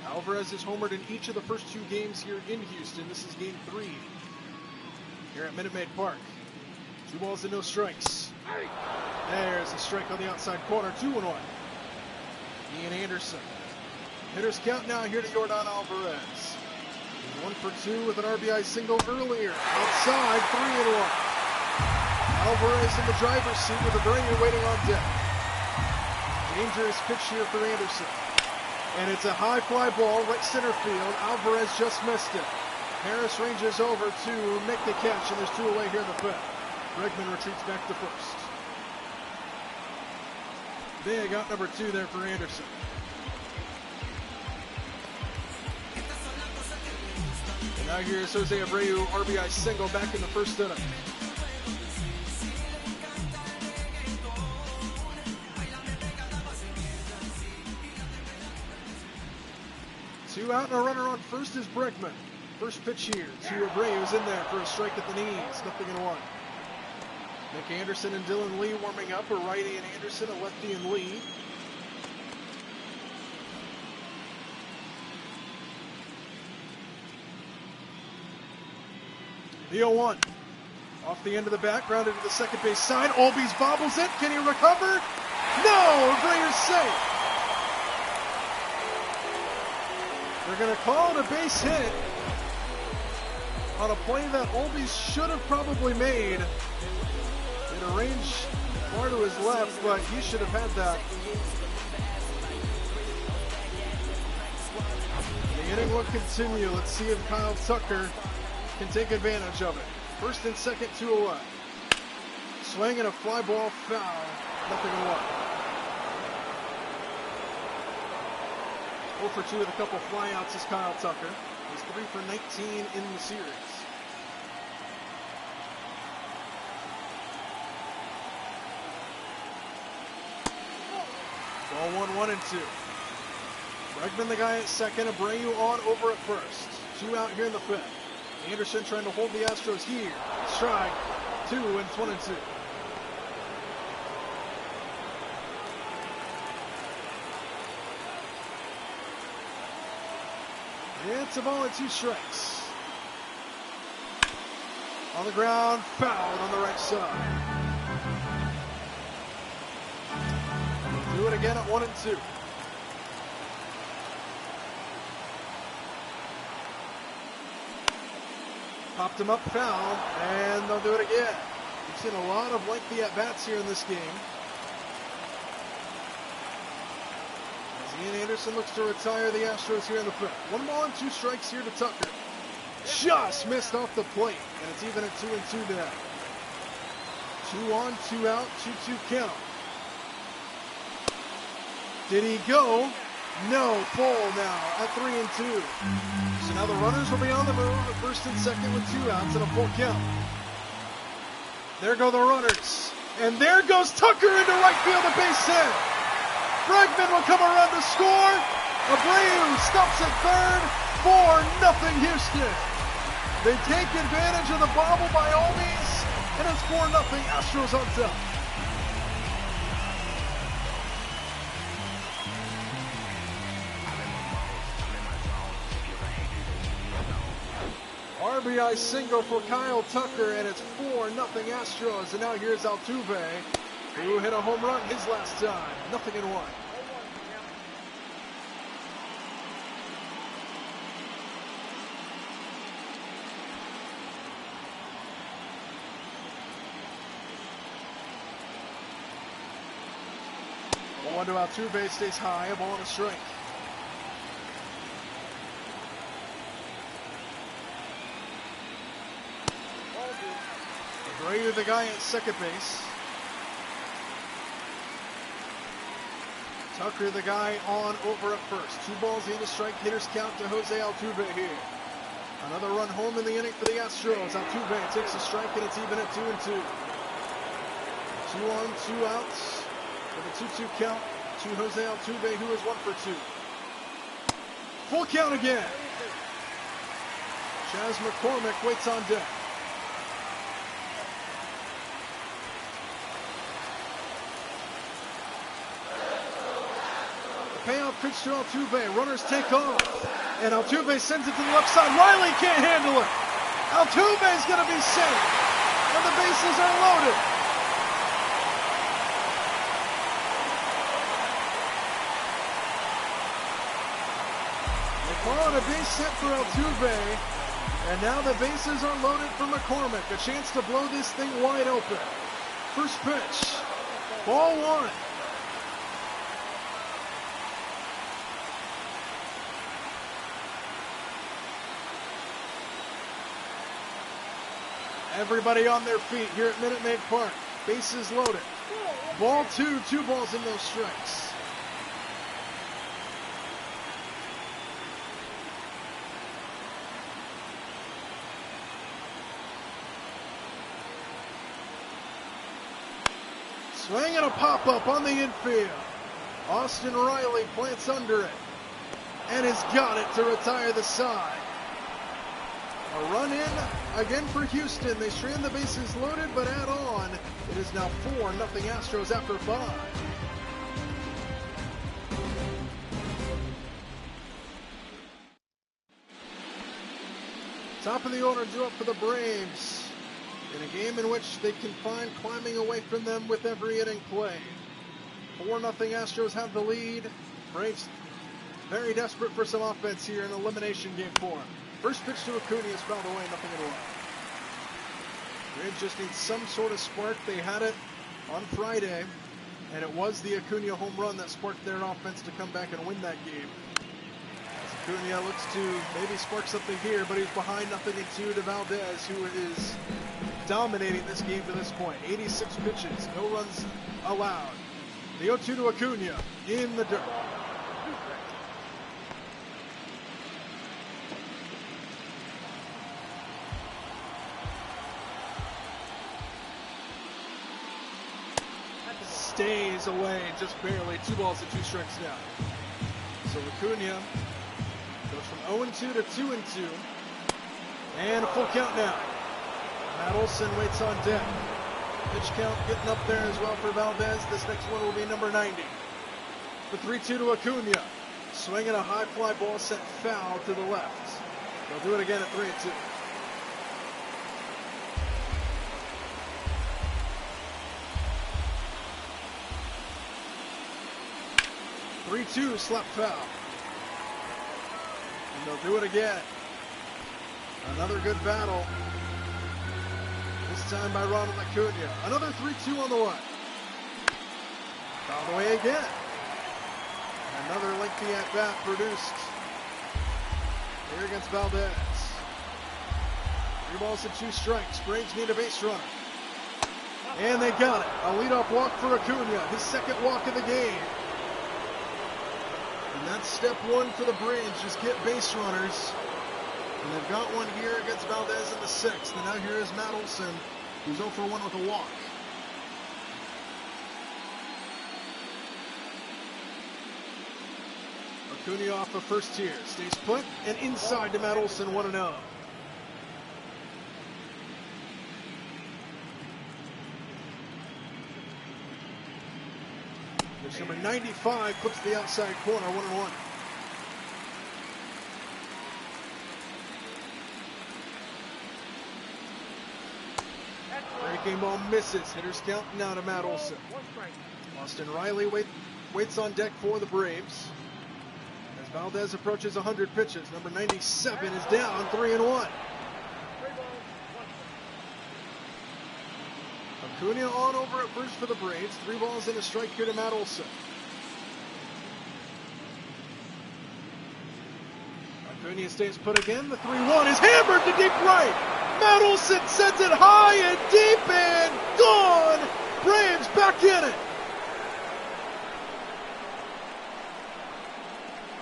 Alvarez has homered in each of the first 2 games here in Houston. This is game 3 here at Minute Maid Park. 2 balls and no strikes. There's a strike on the outside corner. 2-1. Ian Anderson. Hitters count now here to Yordan Alvarez. 1 for 2 with an RBI single earlier. Outside, 3-1. Alvarez in the driver's seat with a Brainier waiting on deck. Dangerous pitch here for Anderson. And it's a high fly ball, right center field. Alvarez just missed it. Harris ranges over to make the catch, and there's 2 away here in the 5th. Bregman retreats back to first. Big out number 2 there for Anderson. And now here's Jose Abreu, RBI single back in the 1st inning. Two out and a runner on first is Bregman. First pitch here to Abreu, who's in there for a strike at the knees. 0-1. Nick Anderson and Dylan Lee warming up. A righty and Anderson, a lefty and Lee. The 0-1. Off the end of the bat, grounded to the second base side. Albies bobbles it. Can he recover? No! Abreu's safe. They're going to call it a base hit on a play that Albies should have probably made. In a range far to his left, but he should have had that. The inning will continue. Let's see if Kyle Tucker can take advantage of it. First and second, 2 away. Swing and a fly ball foul. 0-1. 0 for 2 with a couple flyouts is Kyle Tucker. He's 3 for 19 in the series. Ball 1-1-2. Bregman the guy at second. Abreu on over at first. 2 out here in the fifth. Anderson trying to hold the Astros here. Strike. 2 and 1-2. It's a ball and 2 strikes. On the ground, fouled on the right side. Do it again at 1-2. Popped him up, foul, and they'll do it again. We've seen a lot of lengthy at-bats here in this game. As Ian Anderson looks to retire the Astros here in the fifth. 1 ball and 2 strikes here to Tucker. Just missed off the plate, and it's even at 2-2 now. 2 on, 2 out, 2-2 count. Did he go? No, full now at 3-2. So now the runners will be on the move at first and second with 2 outs and a full count. There go the runners. And there goes Tucker into right field, a base hit. Bregman will come around to score. Abreu stops at third. 4-0 Houston. They take advantage of the bobble by Albies, and it's 4-0 Astros on top. RBI single for Kyle Tucker, and it's 4-0 Astros. And now here's Altuve, who hit a home run his last time. 0-1. One to Altuve, stays high, a ball and a strike. Abreu, the guy at second base. Tucker, the guy on over at first. 2 balls and a strike. Hitters count to Jose Altuve here. Another run home in the inning for the Astros. Altuve takes a strike, and it's even at 2-2. 2 on, 2 outs with a 2-2 count to Jose Altuve, who is 1 for 2. Full count again. Chas McCormick waits on deck. Payoff pitch to Altuve. Runners take off. And Altuve sends it to the left side. Riley can't handle it. Altuve's going to be safe. And the bases are loaded. They call it a base hit for Altuve. And now the bases are loaded for McCormick. A chance to blow this thing wide open. First pitch. Ball 1. Everybody on their feet here at Minute Maid Park. Bases loaded. Ball 2, 2 balls and no strikes. Swing and a pop-up on the infield. Austin Riley plants under it. and has got it to retire the side. A run in again for Houston. They strand the bases loaded, but add on. It is now 4-0 Astros after 5. Top of the order due up for the Braves in a game in which they can find climbing away from them with every inning played. 4-0 Astros have the lead. Braves very desperate for some offense here in elimination game 4. First pitch to Acuna is fouled away, nothing at all. Braves just need some sort of spark. They had it on Friday, and it was the Acuna home run that sparked their offense to come back and win that game. Acuna looks to maybe spark something here, but he's behind 0-2 to Valdez, who is dominating this game to this point. 86 pitches, no runs allowed. The 0-2 to Acuna in the dirt. Stays away just barely. 2 balls and 2 strikes now. So Acuna goes from 0-2 to 2-2. And a full count now. Matt Olson waits on deck. Pitch count getting up there as well for Valdez. This next one will be number 90. The 3-2 to Acuna. Swinging a high fly ball sent foul to the left. They'll do it again at 3-2. 3-2 slap foul. And they'll do it again. Another good battle. This time by Ronald Acuna. Another 3-2 on the way. Fouled away again. Another lengthy at-bat produced here against Valdez. 3 balls and 2 strikes. Braves need a base runner. And they got it. A leadoff walk for Acuna. His second walk of the game. And that's step 1 for the Braves. Just get base runners. And they've got one here against Valdez in the 6th. And now here is Matt Olson, who's 0 for 1 with a walk. Acuna off of first tier. Stays put and inside to Matt Olson, 1-0. Pitch number 95 clips the outside corner, 1-1. Breaking ball misses. Hitters count now to Matt Olson. Austin Riley waits on deck for the Braves. As Valdez approaches 100 pitches, number 97 is down, 3-1. Acuna on over at first for the Braves. 3 balls and a strike here to Matt Olson. Acuna stays put again. The 3-1 is hammered to deep right. Matt Olson sends it high and deep and gone. Braves back in it.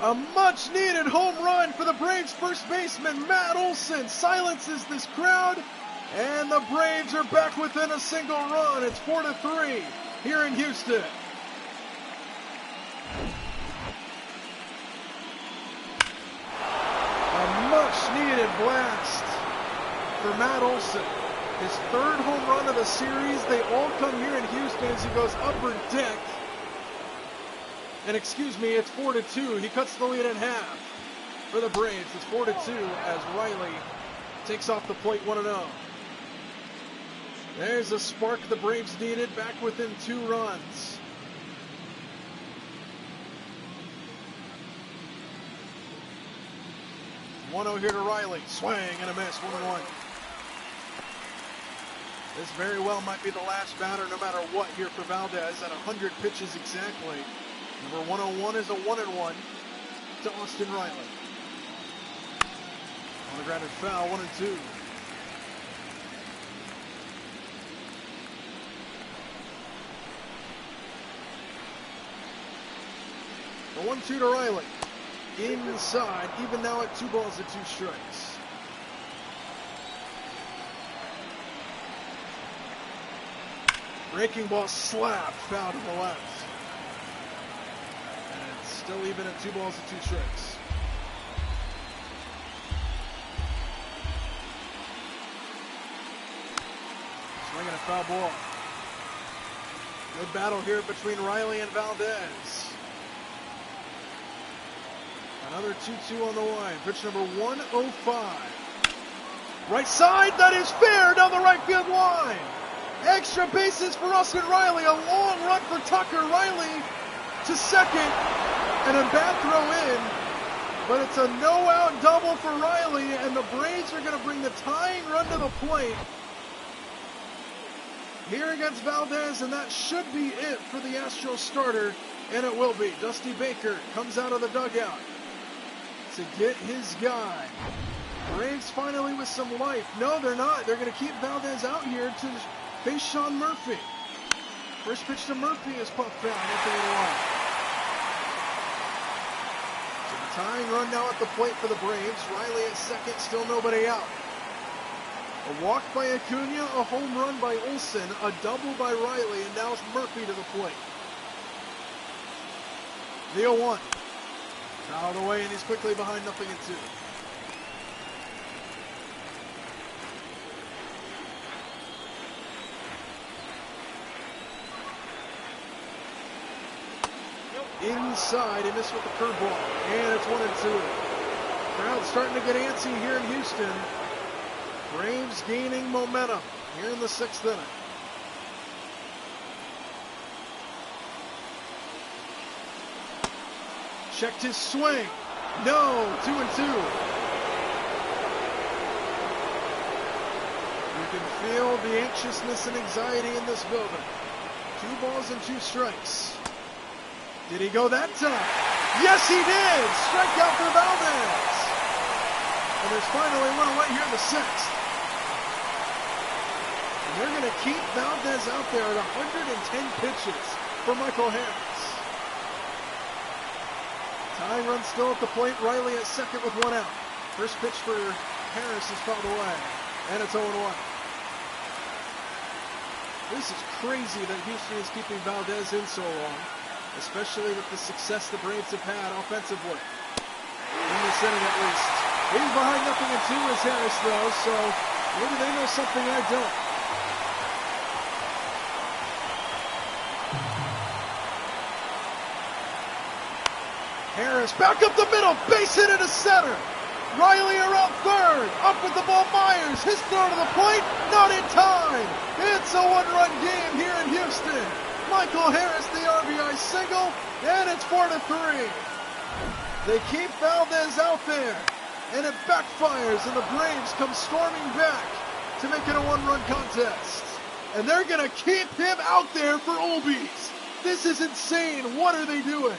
A much-needed home run for the Braves first baseman, Matt Olson, silences this crowd, and the Braves are back within a single run. It's 4-3 here in Houston. A much-needed blast for Matt Olson. His 3rd home run of the series. They all come here in Houston as he goes upper deck. And excuse me, it's 4-2. He cuts the lead in half for the Braves. It's 4-2 as Riley takes off the plate, 1-0. There's a spark the Braves needed, back within 2 runs. One-0 here to Riley. Swing and a miss, 1-1. This very well might be the last batter no matter what here for Valdez at 100 pitches exactly. Number 101 is a 1-1 to Austin Riley. On the grounded foul, 1-2. The 1-2 to Riley. Inside, even now at 2 balls and 2 strikes. Breaking ball slapped, foul to the left. And it's still even at 2 balls and 2 strikes. foul ball. Good battle here between Riley and Valdez. Another 2-2 on the line. Pitch number 105. Right side, that is fair down the right field line. Extra bases for Austin Riley. A long run for Tucker. Riley to second. And a bad throw in. But it's a no-out double for Riley. And the Braves are going to bring the tying run to the plate here against Valdez. And that should be it for the Astros starter. And it will be. Dusty Baker comes out of the dugout to get his guy. Braves finally with some life. No, they're not. They're going to keep Valdez out here to face Sean Murphy. First pitch to Murphy is puffed down into the line. So the tying run now at the plate for the Braves. Riley at second, still nobody out. A walk by Acuna, a home run by Olsen, a double by Riley, and now it's Murphy to the plate. The 0-1. Fouled away, and he's quickly behind 0-2. Inside, he missed with the curveball, and it's 1-2. Crowd starting to get antsy here in Houston. Braves gaining momentum here in the 6th inning. Checked his swing. No, 2-2. You can feel the anxiousness and anxiety in this building. 2 balls and 2 strikes. Did he go that time? Yes, he did. Strikeout for Valdez. And there's finally one away here in the 6th. And they're going to keep Valdez out there at 110 pitches for Michael Harris. Tying run still at the plate. Riley at second with 1 out. First pitch for Harris is fouled away. And it's 0-1. This is crazy that Houston is keeping Valdez in so long, especially with the success the Braves have had offensively. In this inning at least. He's behind 0-2 is Harris though, so maybe they know something I don't. Harris back up the middle, base hit into center. Riley around third, up with the ball Myers, his throw to the plate, not in time. It's a 1-run game here in Houston. Michael Harris, the RBI single, and it's 4-3. They keep Valdez out there, and it backfires, and the Braves come storming back to make it a 1-run contest. And they're going to keep him out there for Olbies. This is insane. What are they doing?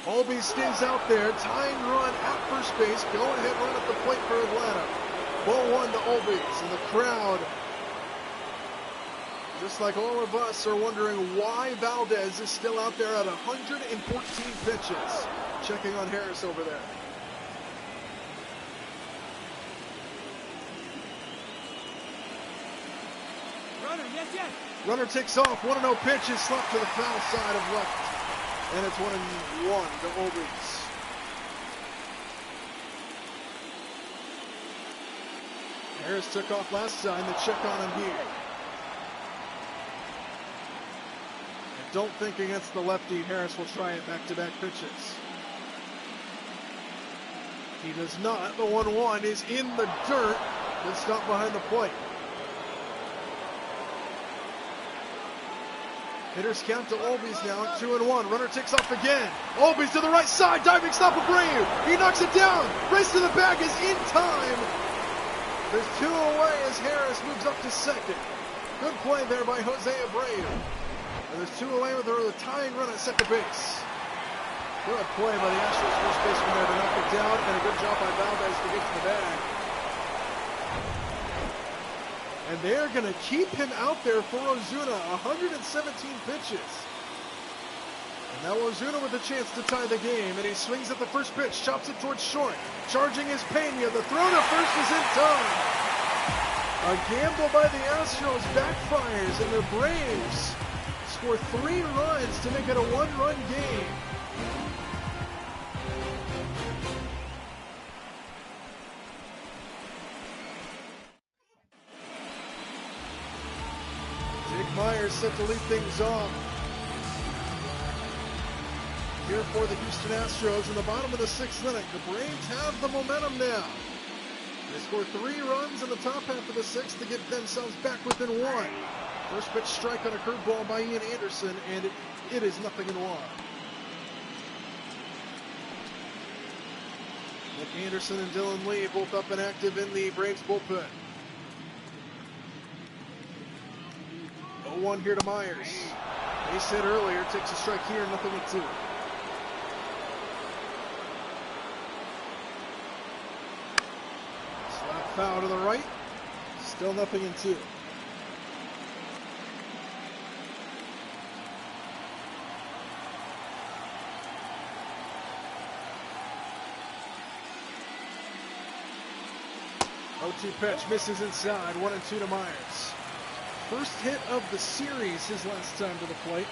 Olbies stays out there, tying run at first base, go-ahead run at the plate for Atlanta. Ball 1 to Olbies, and the crowd, just like all of us, are wondering why Valdez is still out there at 114 pitches. Checking on Harris over there. Runner, yes. Runner takes off, 1-0 pitch is slapped to the foul side of left. And it's 1-1 to Olbies. Harris took off last time. They check on him here. I don't think against the lefty Harris will try it back-to-back pitches. He does not. The 1-1 is in the dirt. Good stop behind the plate. Hitters count to Olbies now at 2-1. Runner takes off again. Olbies to the right side. Diving stop Abreu. He knocks it down. Race to the bag is in time. There's 2 away as Harris moves up to second. Good play there by Jose Abreu. And there's 2 away with a tying run at second base. Good play by the Astros first baseman there to knock it down. And a good job by Valdez to get to the bag. And they're going to keep him out there for Ozuna, 117 pitches. And now Ozuna with a chance to tie the game, and he swings at the first pitch, chops it towards short. Charging is Pena, the throw to first is in time. A gamble by the Astros backfires, and the Braves score 3 runs to make it a 1-run game. Myers set to lead things off here for the Houston Astros in the bottom of the 6th inning. The Braves have the momentum now. They score 3 runs in the top half of the 6th to get themselves back within 1. First pitch strike on a curveball by Ian Anderson, and it is 0-1. Nick Anderson and Dylan Lee both up and active in the Braves bullpen. 0-1 here to Myers. Base hit earlier, takes a strike here, 0-2. Slap foul to the right, still 0-2. O2 pitch misses inside, 1-2 to Myers. First hit of the series, his last time to the plate.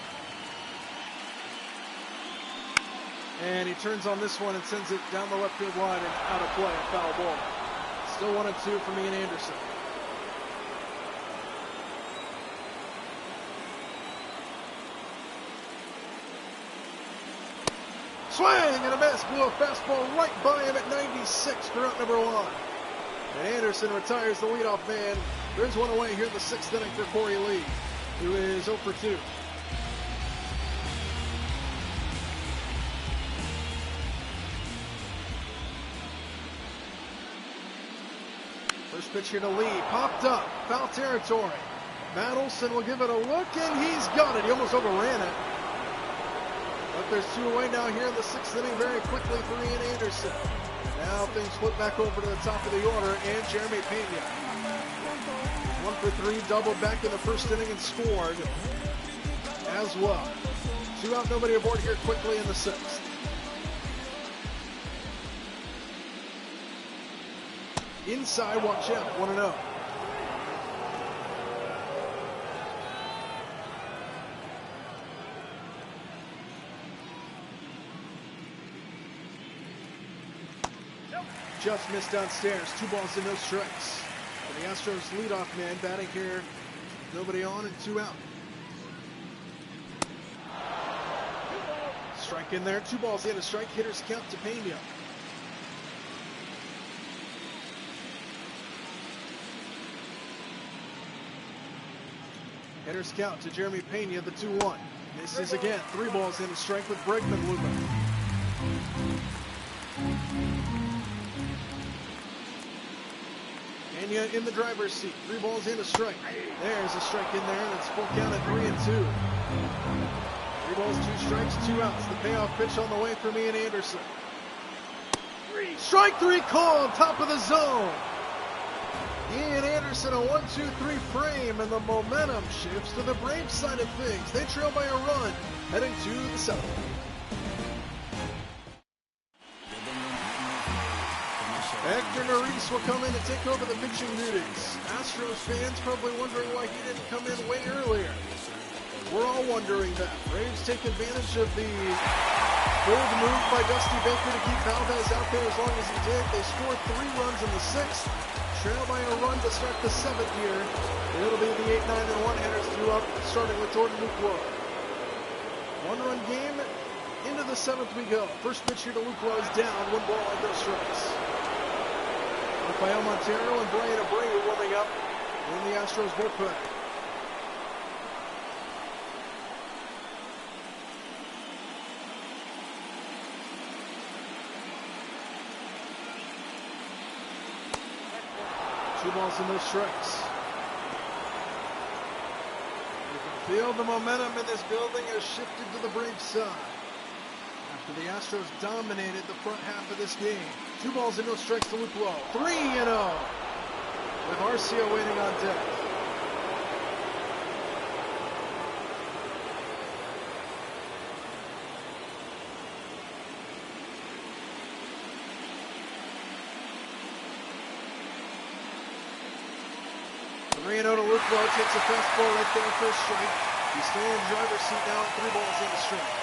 And he turns on this one and sends it down the left field line and out of play, a foul ball. Still 1-2 from Ian Anderson. Swing and a miss, blew a fastball right by him at 96 for out number 1. And Anderson retires the leadoff man. There's one away here in the 6th inning for Corey Lee, who is 0 for 2. First pitch here to Lee, popped up, foul territory. Matt Olson will give it a look, and he's got it. He almost overran it. But there's 2 away now here in the 6th inning very quickly for Ian Anderson. Now things flip back over to the top of the order, and Jeremy Pena. 1 for 3, doubled back in the 1st inning and scored as well. 2 out, nobody aboard here quickly in the 6th. Inside, watch out, 1-0. Just missed downstairs. 2 balls and no strikes. For the Astros leadoff man batting here. Nobody on and 2 out. Strike in there. 2 balls in, a strike. Hitters count to Pena. Hitters count to Jeremy Pena, the 2-1. Misses again. 3 balls in, a strike with Bregman looming. Pena in the driver's seat. 3 balls in, a strike. There's a strike in there, and it's full count at 3-2. 3 balls, 2 strikes, 2 outs. The payoff pitch on the way from Ian Anderson. Strike 3 call, top of the zone. Ian Anderson, a 1-2-3 frame, and the momentum shifts to the Braves side of things. They trail by a run, heading to the 7th. Hector Neris will come in to take over the pitching duties. Astros fans probably wondering why he didn't come in way earlier. We're all wondering that. Braves take advantage of the bold move by Dusty Baker to keep Valdez out there as long as he did. They scored 3 runs in the 6th. Trail by a run to start the 7th here. It'll be the 8, 9, and 1 hitters through up, starting with Jordan Lucroy. 1-run game. Into the 7th we go. First pitch here to Lucroy is down. 1 ball and no strikes. Rafael Montero and Brian Abreu warming up in the Astros bullpen. Two balls and no strikes. You can feel the momentum in this building has shifted to the Braves side. After the Astros dominated the front half of this game. 2 balls and no strikes to Luke Lowe. 3-0 with Arcia waiting on deck. To Luke Lowe, takes a fastball right there for a strike. He's still in the driver's seat now, 3 balls in the strike.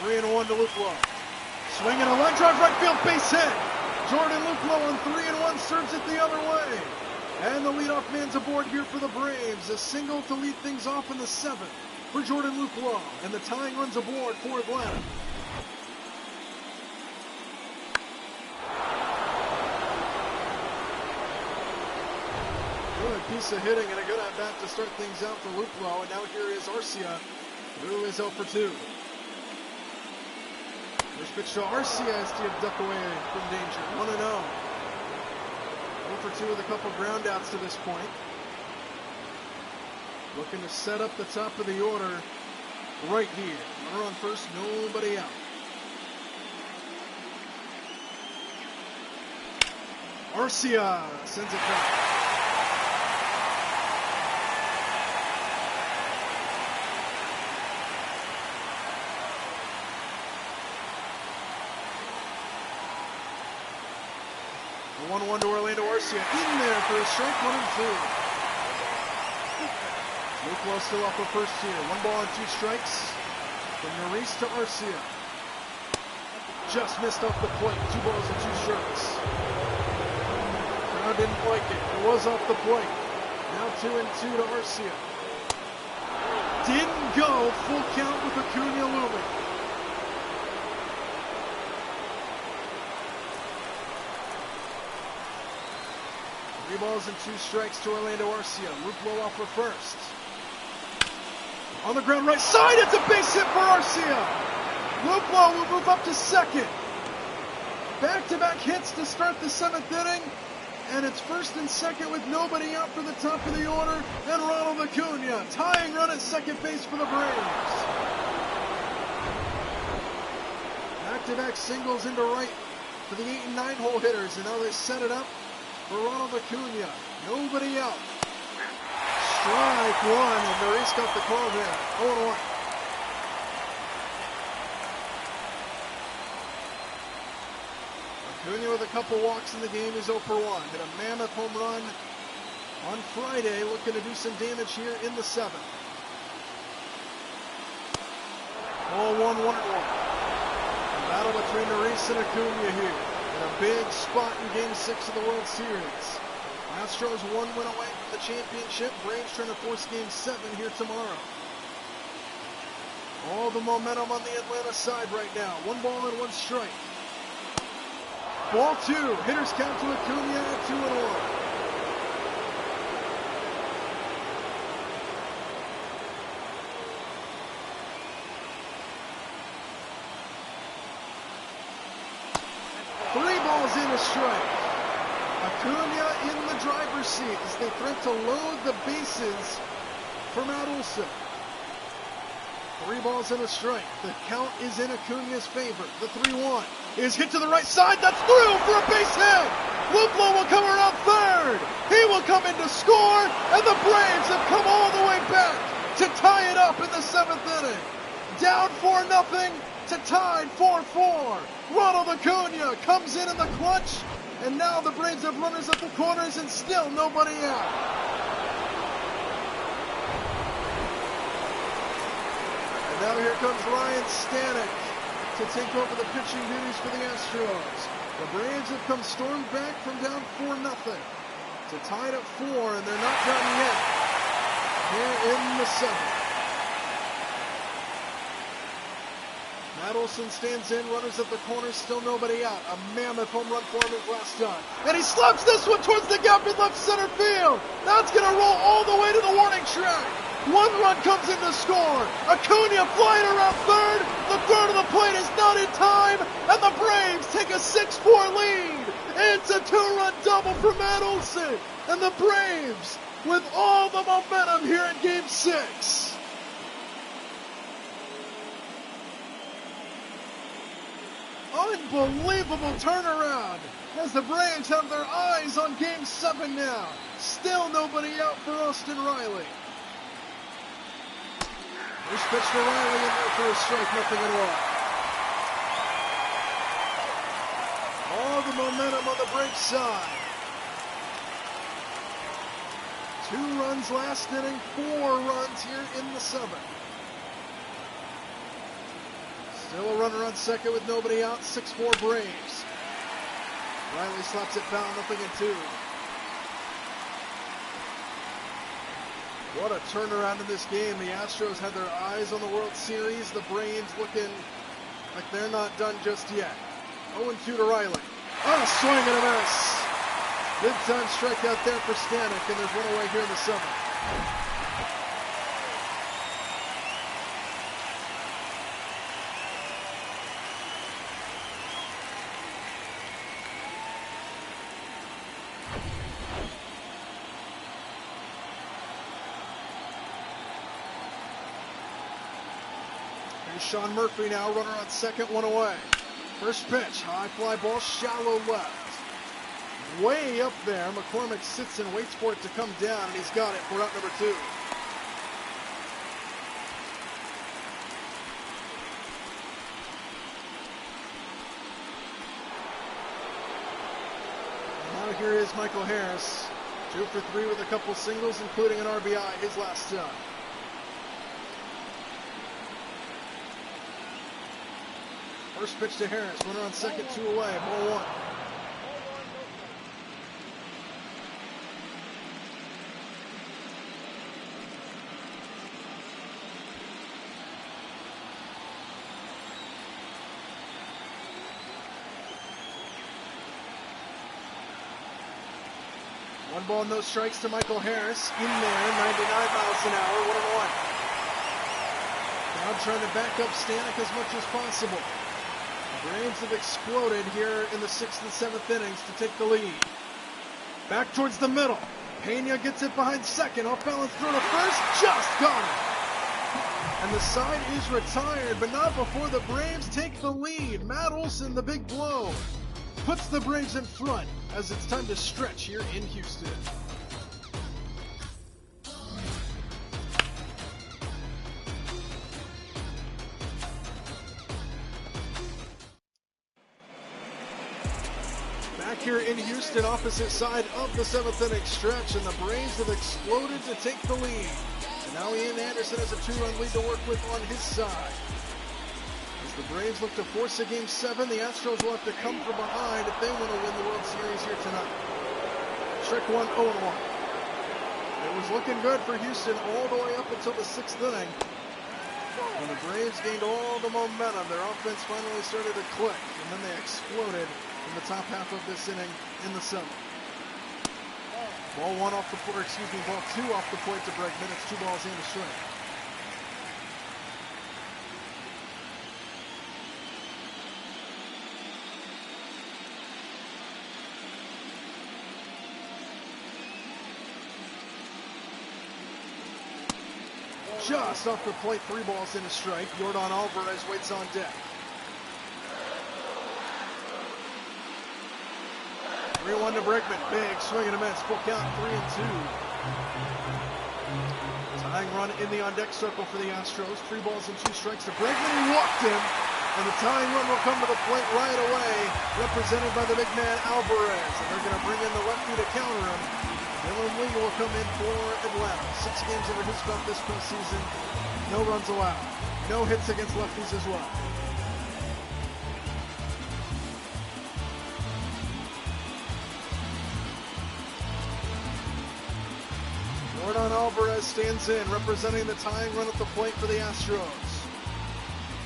Three and 1 to Luke Lowe. Swinging a line drive right field, base hit. Jordan Luplow on 3-1 serves it the other way. And the leadoff man's aboard here for the Braves. A single to lead things off in the 7th for Jordan Luplow. And the tying runs aboard for Atlanta. Good piece of hitting and a good at-bat to start things out for Luplow. And now here is Arcia, who is 0 for 2. First pitch to Arcia as to duck away from danger. 1-0. 0 for 2 with a couple ground outs to this point. Looking to set up the top of the order right here. Runner on first, nobody out. Arcia sends it back. The 1-1 to Orlando Arcia in there for a strike, 1-2. Luplow still off of first here. 1 ball and 2 strikes from Maurice to Arcia. Just missed off the plate. 2 balls and 2 strikes. Crowd didn't like it. It was off the plate. Now 2-2 to Arcia. Didn't go. Full count with Acuna looming. Three balls and 2 strikes to Orlando Arcia. Luplow off for first. On the ground right side, it's a base hit for Arcia. Luplow will move up to second. Back-to-back hits to start the 7th inning. And it's first and second with nobody out for the top of the order. And Ronald Acuna, tying run at second base for the Braves. Back-to-back singles into right for the 8 and 9 hole hitters. And now they set it up for Ronald Acuna. Nobody out. Strike 1, and Maurice got the call there. 0-1. Acuna with a couple walks in the game is 0 for 1. Hit a mammoth home run on Friday, looking to do some damage here in the 7th. 0-1, 1-1. A battle between Maurice and Acuna here. In a big spot in Game 6 of the World Series. Astros 1 win away from the championship. Braves trying to force Game 7 here tomorrow. All the momentum on the Atlanta side right now. 1 ball and 1 strike. Ball 2. Hitters count to Acuna at 2-1. In a strike. Acuna in the driver's seat as they threat to load the bases for Matt Olson. 3 balls and a strike. The count is in Acuna's favor. The 3-1 is hit to the right side. That's through for a base hit. Luplow will come around third. He will come in to score, and the Braves have come all the way back to tie it up in the 7th inning. Down 4-0 to tied 4-4. Ronald Acuna comes in the clutch, and now the Braves have runners at the corners and still nobody out. And now here comes Ryan Stanek to take over the pitching duties for the Astros. The Braves have come stormed back from down 4-0 to tied at 4, and they're not done yet here in the 7th. Matt Olson stands in, runners at the corner, still nobody out. A mammoth home run for him his last time. And he slaps this one towards the gap in left center field. That's going to roll all the way to the warning track. 1 run comes in to score. Acuna flying around third. The third of the plate is not in time. And the Braves take a 6-4 lead. It's a 2-run double for Matt Olson. And the Braves with all the momentum here in Game 6. Unbelievable turnaround as the Braves have their eyes on Game 7 now. Still nobody out for Austin Riley. First pitch to Riley in there for a strike, nothing at all. All the momentum on the Braves side. 2 runs last inning, 4 runs here in the 7th. Still a runner on second with nobody out, 6-4 Braves. Riley slaps it foul, 0-2. What a turnaround in this game. The Astros had their eyes on the World Series. The Braves looking like they're not done just yet. 0-2 to Riley. Oh, swing and a miss. Big time strikeout there for Stanek, and there's one away here in the 7th. Here's Sean Murphy now, runner on second, one away. First pitch, high fly ball, shallow left. Way up there, McCormick sits and waits for it to come down, and he's got it for out number 2. And now here is Michael Harris, 2 for 3 with a couple singles, including an RBI, his last time. First pitch to Harris, runner on second, 2 away, ball 1. One ball, no strikes to Michael Harris. In there, 99 miles an hour, 1-1. Now trying to back up Stanek as much as possible. The Braves have exploded here in the 6th and 7th innings to take the lead. Back towards the middle. Pena gets it behind second. Off balance throw to first. Just got it. And the side is retired, but not before the Braves take the lead. Matt Olson, the big blow, puts the Braves in front as it's time to stretch here in Houston. Back here in Houston, opposite side of the 7th inning stretch, and the Braves have exploded to take the lead. And now Ian Anderson has a 2-run lead to work with on his side. As the Braves look to force a Game 7, the Astros will have to come from behind if they want to win the World Series here tonight. Strike 1, 0-1. It was looking good for Houston all the way up until the 6th inning. When the Braves gained all the momentum, their offense finally started to click, and then they exploded in the top half of this inning in the 7th. Ball 1 off the plate, ball 2 off the plate to Bregman. It's 2 balls and a strike. Just off the plate, 3 balls and a strike. Yordan Alvarez waits on deck. 3-1 to Bregman. Big swing and a miss. Full count, 3-2. Tying run in the on-deck circle for the Astros. 3 balls and 2 strikes to Bregman. He walked him, and the tying run will come to the plate right away, represented by the big man Alvarez. And they're going to bring in the lefty to counter him. Dylan Lee will come in for Atlanta. 6 games under his belt this postseason. No runs allowed. No hits against lefties as well. Yordan Alvarez stands in, representing the tying run at the plate for the Astros.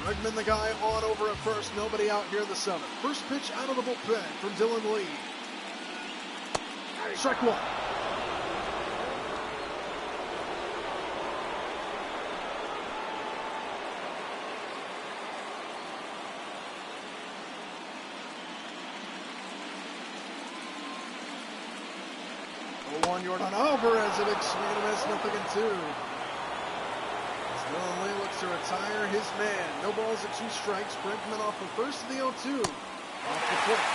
Bregman, the guy on over at first. Nobody out here in the 7th. First pitch out of the bullpen from Dylan Lee. Strike 1. Yordan Alvarez, a big swing and a miss, 0-2. As Dylan Lee looks to retire his man. No balls and 2 strikes. Bregman off the first of the 0-2. Off the plate.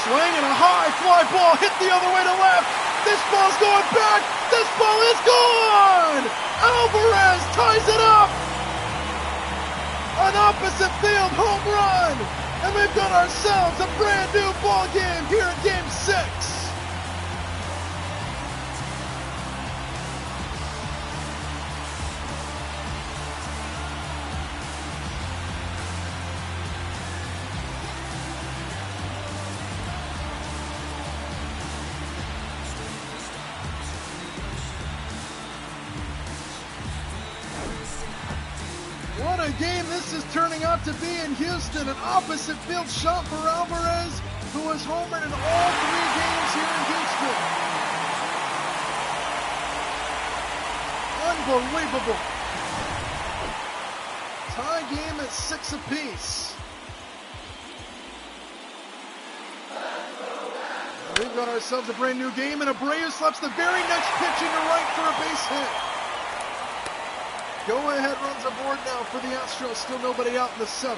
Swing and a high fly ball hit the other way to left. This ball's going back. This ball is gone. Alvarez ties it up. An opposite field home run. And we've got ourselves a brand new ball game here in Game 6. this is turning out to be in Houston, an opposite field shot for Alvarez, who has homered in all 3 games here in Houston. Unbelievable. Tie game at 6 apiece. We've got ourselves a brand new game, and Abreu slaps the very next pitch into right for a base hit. Go-ahead runs aboard now for the Astros. Still nobody out in the 7th.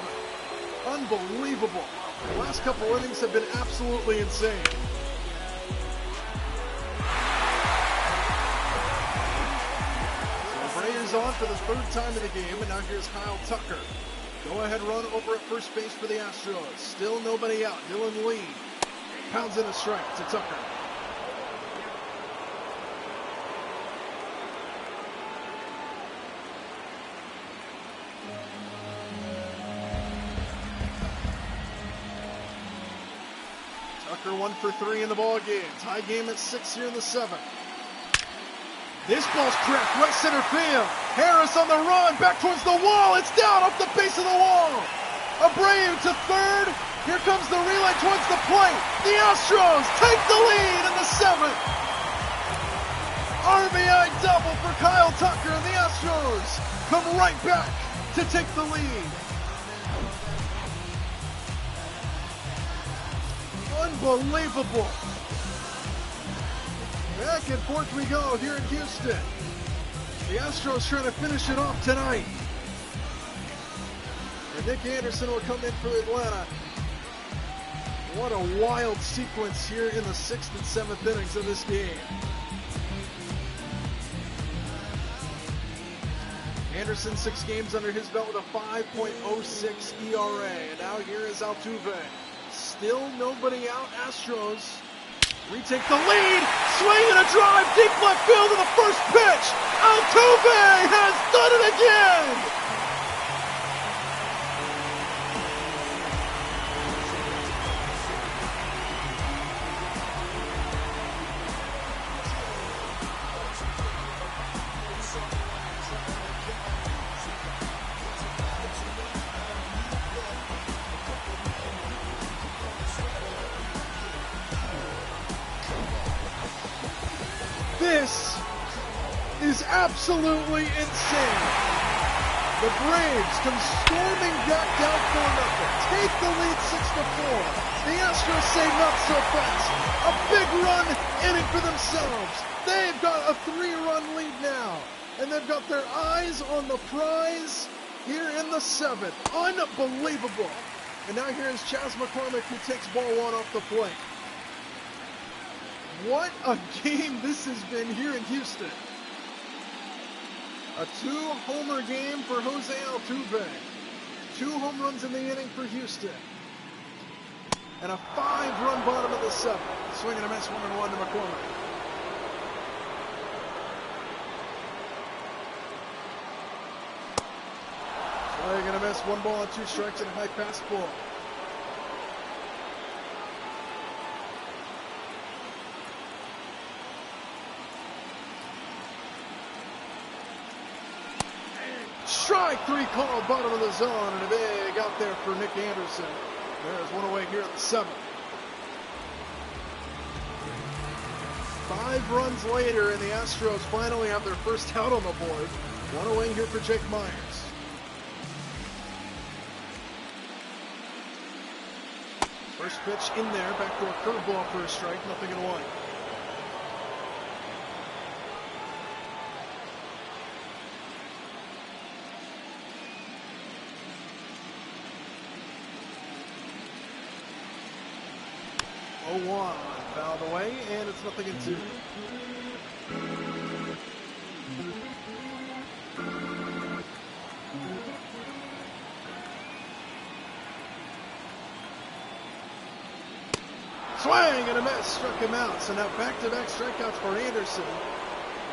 Unbelievable. The last couple innings have been absolutely insane. So Abreu's on for the 3rd time of the game, and now here's Kyle Tucker. Go-ahead run over at first base for the Astros. Still nobody out. Dylan Lee pounds in a strike to Tucker. Tucker 1 for 3 in the ball game. Tie game at 6 here in the 7th. This ball's cracked right center field. Harris on the run, back towards the wall. It's down off the base of the wall. Abreu to 3rd. Here comes the relay towards the plate. The Astros take the lead in the 7th. RBI double for Kyle Tucker, and the Astros come right back to take the lead. Unbelievable. Back and forth we go here in Houston. The Astros trying to finish it off tonight. And Nick Anderson will come in for Atlanta. What a wild sequence here in the 6th and 7th innings of this game. Anderson 6 games under his belt with a 5.06 ERA. And now here is Altuve. Still nobody out. Astros retake the lead. Swing and a drive deep left field to the first pitch. Altuve has done it again. This is absolutely insane. The Braves come storming back down 4-0. Take the lead 6-4. The Astros say not so fast. A big run inning for themselves. They've got a 3-run lead now. And they've got their eyes on the prize here in the 7th. Unbelievable. And now here's Chas McCormick, who takes ball 1 off the plate. What a game this has been here in Houston. A 2-homer game for Jose Altuve. 2 home runs in the inning for Houston. And a 5-run bottom of the 7th. Swing and a miss, 1-1 to McCormick. Swing and a miss, 1 ball and 2 strikes and a high fastball. Strike 3 called, bottom of the zone, and a big out there for Nick Anderson. There's 1 away here at the 7th. 5 runs later, and the Astros finally have their first out on the board. 1 away here for Jake Myers. First pitch in there, back to a curveball for a strike, 0-1. Oh, 1 fouled away, and it's 0-2. Swing and a miss, struck him out. So now back-to-back strikeouts for Anderson.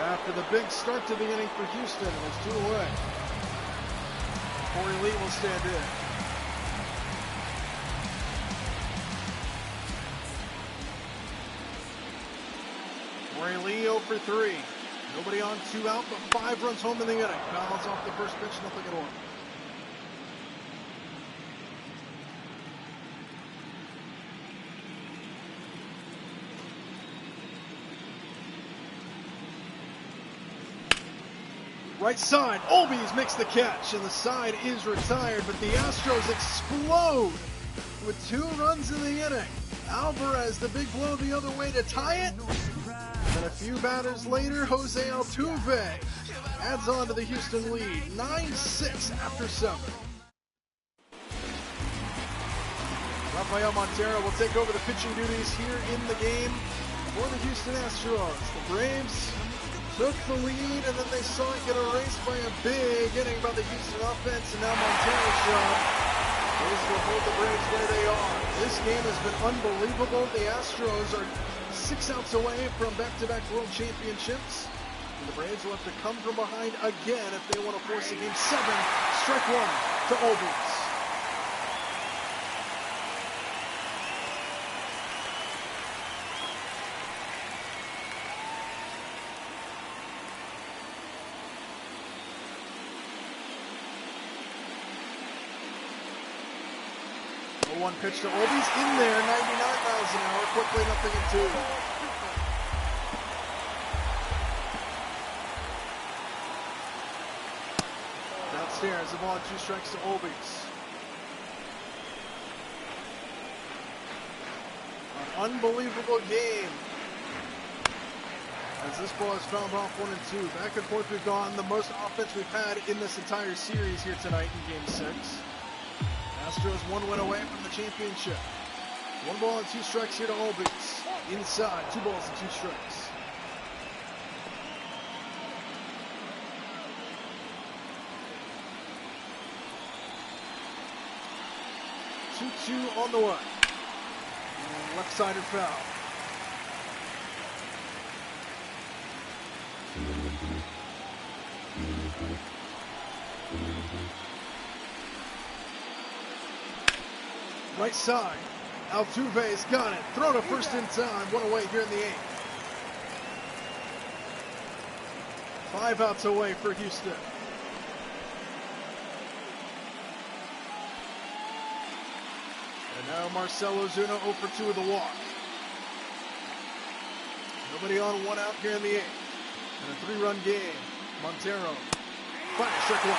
After the big start to the inning for Houston, it was 2 away. Corey Lee will stand in. Corey Lee 0 for 3. Nobody on, 2 out, but 5 runs home in the inning. Fouls off the first pitch, 0-1. Right side, Olbies makes the catch, and the side is retired, but the Astros explode with 2 runs in the inning. Alvarez, the big blow the other way to tie it. And a few batters later, Jose Altuve adds on to the Houston lead, 9-6 after 7. Rafael Montero will take over the pitching duties here in the game for the Houston Astros. The Braves took the lead, and then they saw it get erased by a big inning by the Houston offense, and now Montero's job is to hold the Braves where they are. This game has been unbelievable. The Astros are 6 outs away from back-to-back world championships. And the Braves will have to come from behind again if they want to force a game 7. Strike 1 to Olbies. One pitch to Olbies in there, 99 miles an hour, quickly 0-2. Downstairs, the ball 2 strikes to Olbies. An unbelievable game as this ball is fouled off 1 and 2. Back and forth we've gone, the most offense we've had in this entire series here tonight in Game 6. Astros 1 win away from the championship. 1 ball and 2 strikes here to Olbies. Inside, 2 balls and 2 strikes. Two on the way. Left-sided foul. Right side, Altuve's got it. Throw to first in time. 1 away here in the 8th. 5 outs away for Houston. And now Marcell Ozuna 0 for 2 with a walk. Nobody on, 1 out here in the 8th. And a 3-run game. Montero. Fire, strike 1.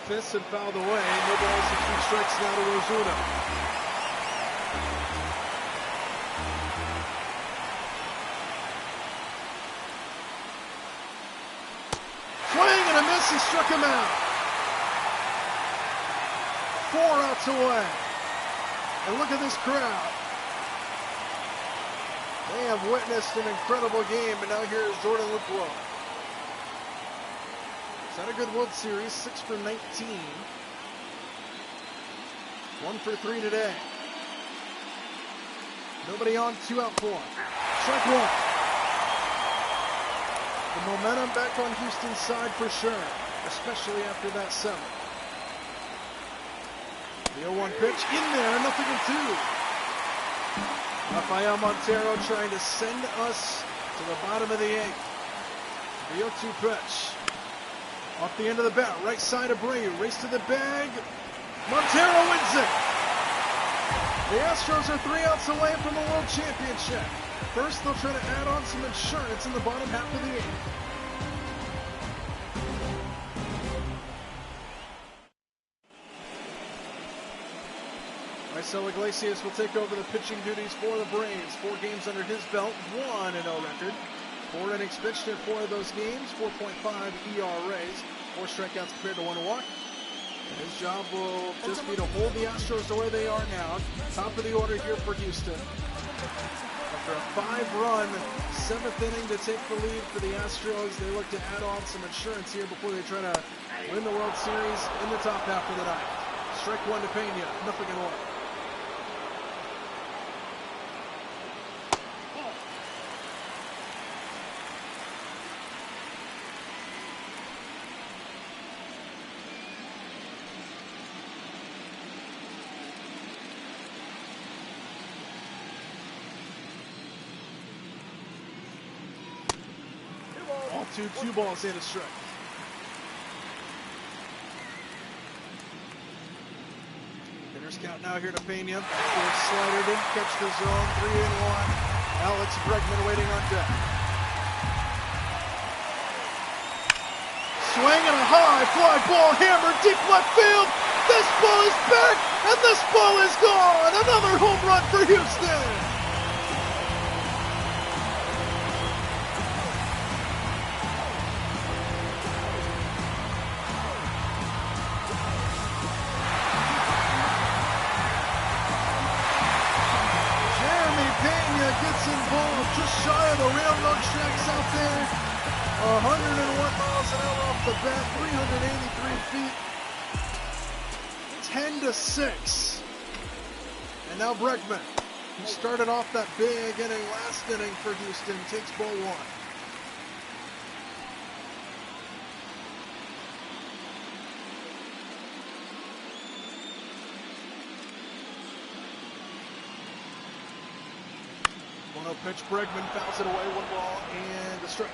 Fists and fouled away. No balls and 2 strikes now to Ozuna. Swing and a miss. He struck him out. 4 outs away. And look at this crowd. They have witnessed an incredible game, and now here is Jordan Luplow. He's had a good World Series, 6 for 19. 1 for 3 today. Nobody on, 2 out for him. Strike 1. The momentum back on Houston's side for sure, especially after that 7. The 0-1 pitch in there, 0-2. Rafael Montero trying to send us to the bottom of the 8th. The 0-2 pitch. Off the end of the bat, right side of Abreu, race to the bag. Montero wins it. The Astros are 3 outs away from the World Championship. First, they'll try to add on some insurance in the bottom half of the 8th. Marcell Iglesias will take over the pitching duties for the Braves. 4 games under his belt, 1-0 record. 4 innings pitched in 4 of those games, 4.5 ERAs, 4 strikeouts compared to 1 walk. And his job will just be to hold the Astros the way they are now. Top of the order here for Houston. After a 5-run 7th inning to take the lead for the Astros, they look to add on some insurance here before they try to win the World Series in the top half of the night. Strike 1 to Pena, 0-1. 2 balls and a strike. Scout now here to Pena. Backdoor slider, didn't catch the zone. 3-1. Alex Bregman waiting on deck. Swing and a high fly ball hammered deep left field. This ball is back and this ball is gone. Another home run for Houston. Gets involved just shy of the railroad tracks out there. 101 miles an hour off the bat, 383 feet. 10-6. And now Bregman, who started off that big inning last inning for Houston, takes ball one. Pitch, Bregman fouls it away, 1 ball and a strike.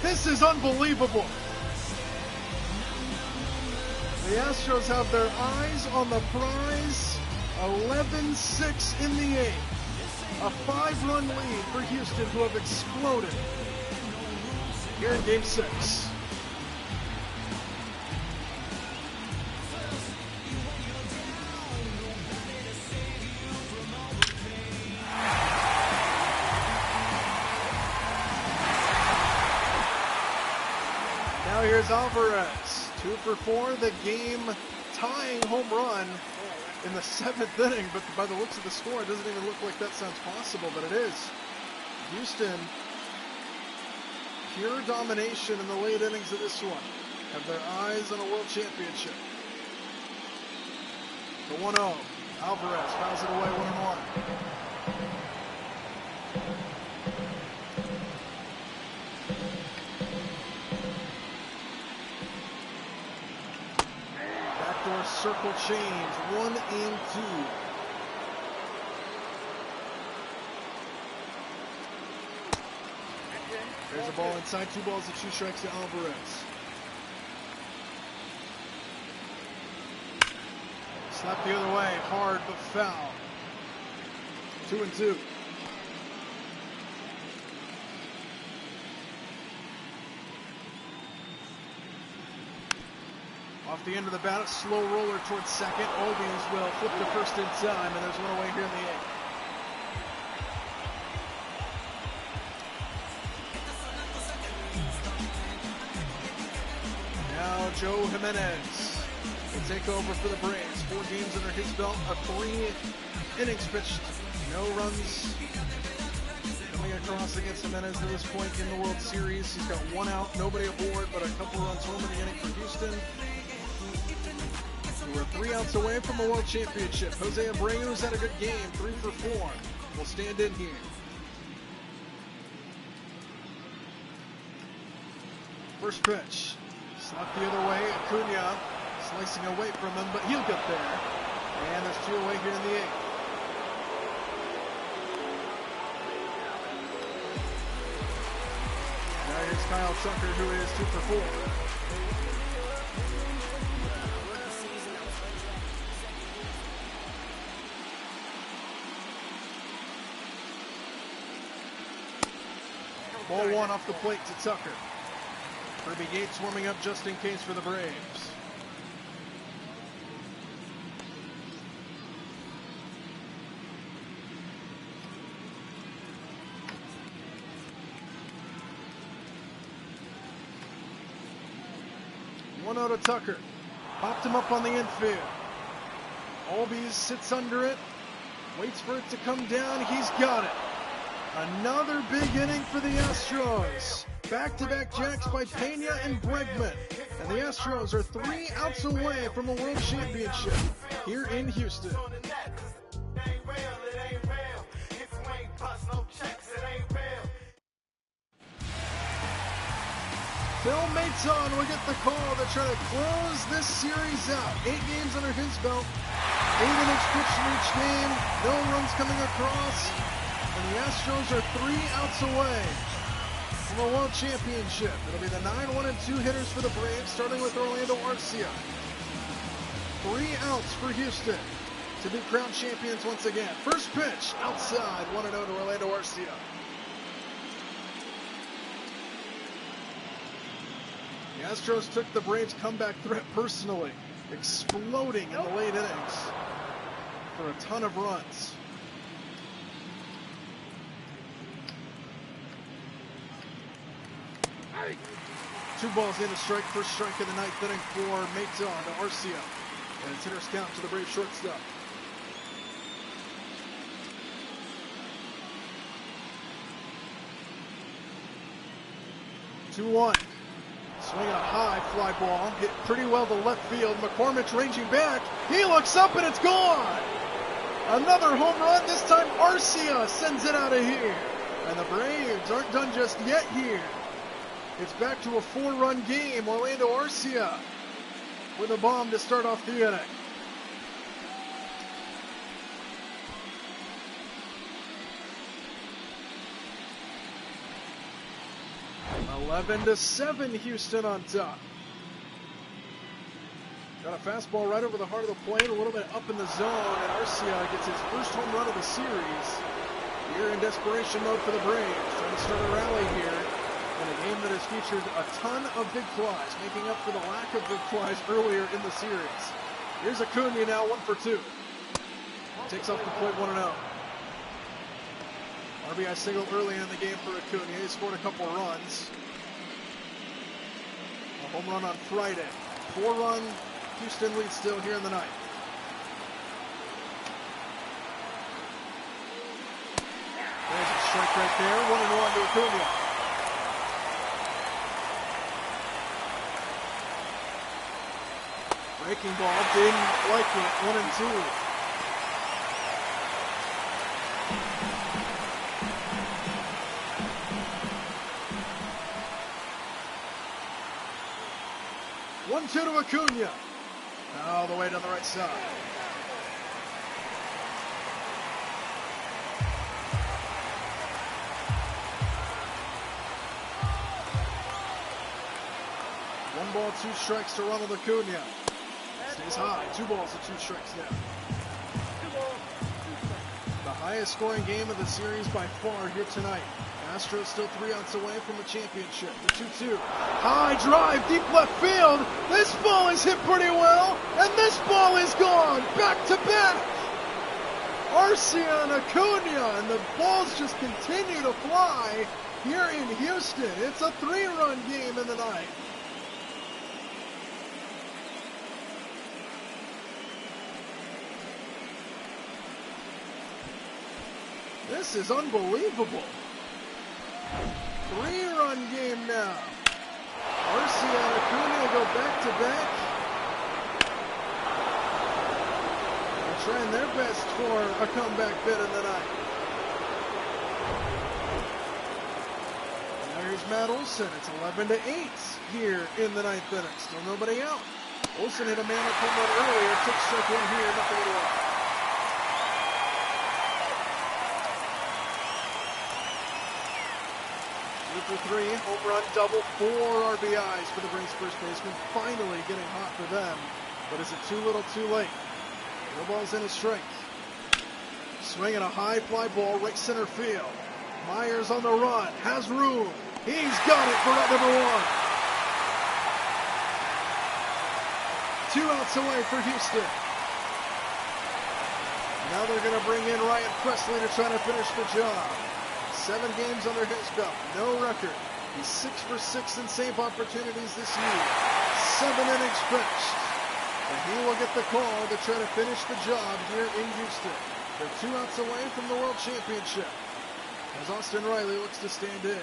This is unbelievable. The Astros have their eyes on the prize. 11-6 in the 8th. A 5-run lead for Houston, who have exploded here in Game 6. Now here's Alvarez, 2 for 4, the game-tying home run in the 7th inning, but by the looks of the score, it doesn't even look like that sounds possible, but it is. Houston, pure domination in the late innings of this one, have their eyes on a world championship. The 1-0, Alvarez fouls it away, 1-1. Circle change, 1-2. There's a ball inside, 2 balls and 2 strikes to Alvarez. Slap the other way, hard but foul. 2-2. Off the end of the bat, slow roller towards second. Obies will flip to first in time, and there's one away here in the 8th. Now Joe Jimenez will take over for the Braves. 4 games under his belt, 3 innings pitched, no runs coming across against Jimenez to this point in the World Series. He's got 1 out, nobody aboard, but a couple runs home in the inning for Houston. We're 3 outs away from a world championship. Jose Abreu's had a good game, 3 for 4. Will stand in here. First pitch. Slap the other way. Acuna slicing away from him, but he'll get there. And there's 2 away here in the 8th. Now here's Kyle Tucker, who is 2 for 4. Ball 1 off the plate to Tucker. Kirby Yates warming up just in case for the Braves. One out of Tucker. Popped him up on the infield. Albies sits under it. Waits for it to come down. He's got it. Another big inning for the Astros. Back-to-back jacks by Pena and Bregman. And the Astros are 3 outs away from a world championship here in Houston. Phil Maton will get the call to try to close this series out. 8 games under his belt, 8 innings pitched in each game, no runs coming across, and the Astros are 3 outs away from a World Championship. It'll be the 9-1-2 hitters for the Braves, starting with Orlando Arcia. 3 outs for Houston to be crowned champions once again. First pitch, outside, 1-0 to Orlando Arcia. The Astros took the Braves' comeback threat personally, exploding in the late innings for a ton of runs. Two balls in a strike, first strike of the ninth inning for Maton to Arcia. And it's hitter's count to the Braves shortstop. Two-one. Swinging a high fly ball, hit pretty well to left field. McCormick ranging back. He looks up and it's gone. Another home run. This time Arcia sends it out of here. And the Braves aren't done just yet here. It's back to a 4-run game. Orlando Arcia with a bomb to start off the inning. Eleven to 7, Houston on top. Got a fastball right over the heart of the plate, a little bit up in the zone, and Arcia gets his first home run of the series. Here in desperation mode for the Braves, trying to start a rally here in a game that has featured a ton of big flies, making up for the lack of big flies earlier in the series. Here's Acuna now, 1 for 2. Takes off the plate, 1-0. RBI single early in the game for Acuna. He scored a couple runs. A home run on Friday. 4-run Houston lead still here in the ninth. There's a strike right there. 1-1 to Acuna. Breaking ball, didn't like it. 1-2. One-two to Acuna. All the way down the right side. One ball, 2 strikes to Ronald Acuna. Stays high. 2 balls and 2 strikes now. The highest scoring game of the series by far here tonight. Astros still 3 outs away from the championship. The 2-2. High drive, deep left field. This ball is hit pretty well, and this ball is gone. Back to back. Arcia and Acuna, and the balls just continue to fly here in Houston. It's a 3-run game in the ninth. This is unbelievable. 3-run game now. Arcia and Acuna go back to back. They're trying their best for a comeback bid in the ninth. Now here's Matt Olson. It's 11-8 here in the ninth inning. Still nobody out. Olson hit a man-up home run earlier. Took strike 1 here. Nothing at all. 2 for 3, home run, double, 4 RBIs for the Braves first baseman. Finally getting hot for them, but is it too little too late? No balls in a strike. Swinging a high fly ball, right center field. Myers on the run, has room. He's got it for out number 1. 2 outs away for Houston. Now they're going to bring in Ryan Presley to try to finish the job. 7 games under his belt, no record. He's 6 for 6 in save opportunities this year. 7 innings pitched. And he will get the call to try to finish the job here in Houston. They're 2 outs away from the World Championship, as Austin Riley looks to stand in.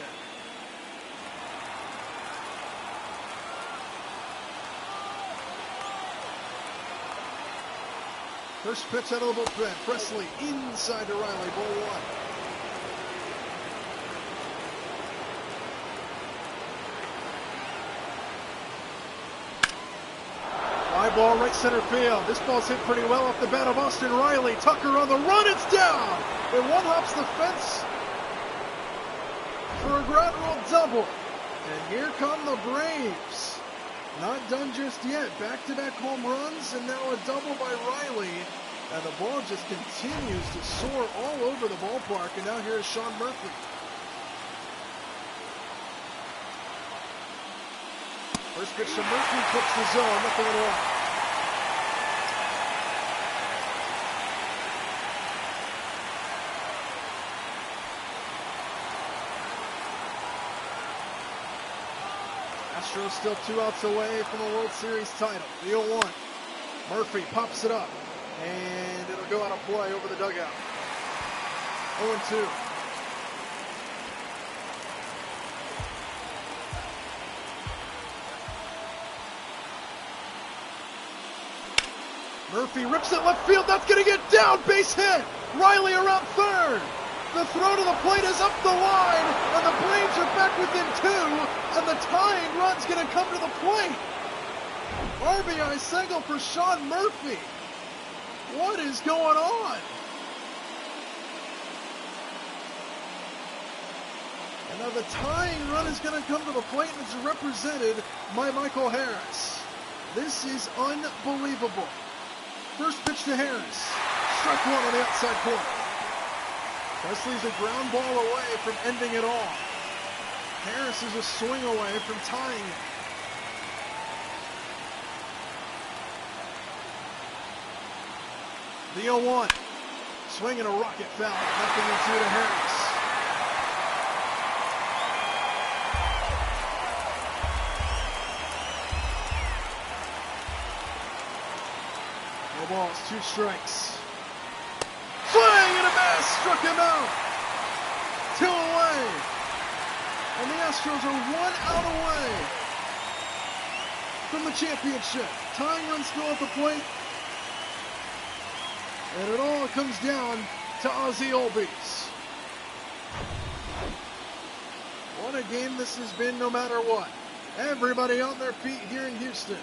First pitch out of the bullpen. Presley inside to Riley, ball 1. Fly ball right center field. This ball's hit pretty well off the bat of Austin Riley. Tucker on the run. It's down. It one-hops the fence for a ground rule double. And here come the Braves. Not done just yet. Back-to-back home runs and now a double by Riley. And the ball just continues to soar all over the ballpark. And now here's Sean Murphy. First pitch to Murphy, clips the zone, nothing at all. Astros still 2 outs away from a World Series title. The 0-1. Murphy pops it up, and it'll go out of play over the dugout. 0-2. Murphy rips it left field. That's going to get down. Base hit. Riley around third. The throw to the plate is up the line, and the Braves are back within 2, and the tying run's going to come to the plate. RBI single for Sean Murphy. What is going on? And now the tying run is going to come to the plate, and it's represented by Michael Harris. This is unbelievable. First pitch to Harris. Struck one on the outside corner. Presley's a ground ball away from ending it all. Harris is a swing away from tying it. The 0-1. Swing and a rocket foul. Nothing in 2 to Harris. No balls, 2 strikes. Swing and a miss, struck him out. 2 away. And the Astros are 1 out away from the championship. Tying run still at the plate. And it all comes down to Ozzie Albies. What a game this has been no matter what. Everybody on their feet here in Houston.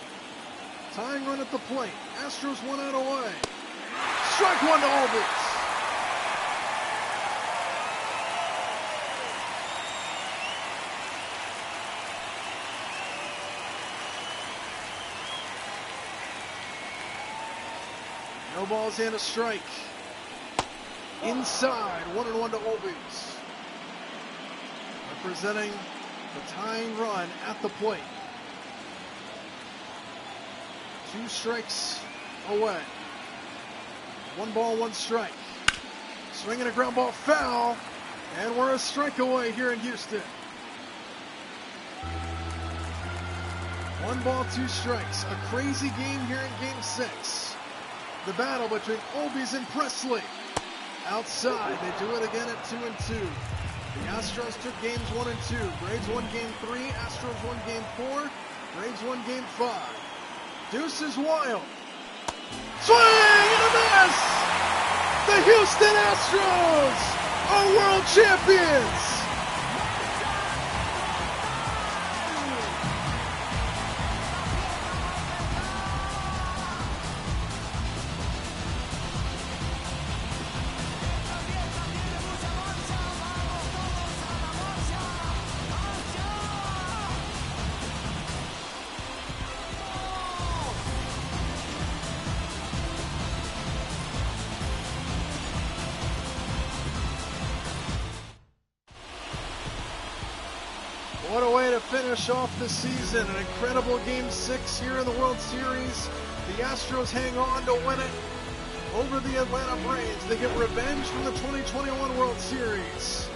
Tying run at the plate. Astros 1 out away. Strike one to Albies. No balls and a strike. Inside, 1-1 to Albies. Representing the tying run at the plate. 2 strikes away. 1 ball, 1 strike. Swinging a ground ball foul. And we're a strike away here in Houston. 1 ball, 2 strikes. A crazy game here in Game 6. The battle between Albies and Presley. Outside, they do it again at 2-2. The Astros took games 1 and 2. Braves won game 3. Astros won game 4. Braves won game 5. Deuce is wild. Swing and a miss! The Houston Astros are world champions! What a way to finish off the season. An incredible Game 6 here in the World Series. The Astros hang on to win it over the Atlanta Braves. They get revenge from the 2021 World Series.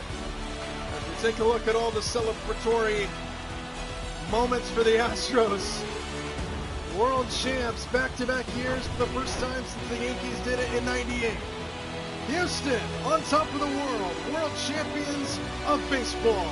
As we take a look at all the celebratory moments for the Astros. World champs, back-to-back years for the first time since the Yankees did it in '98. Houston on top of the world. World champions of baseball.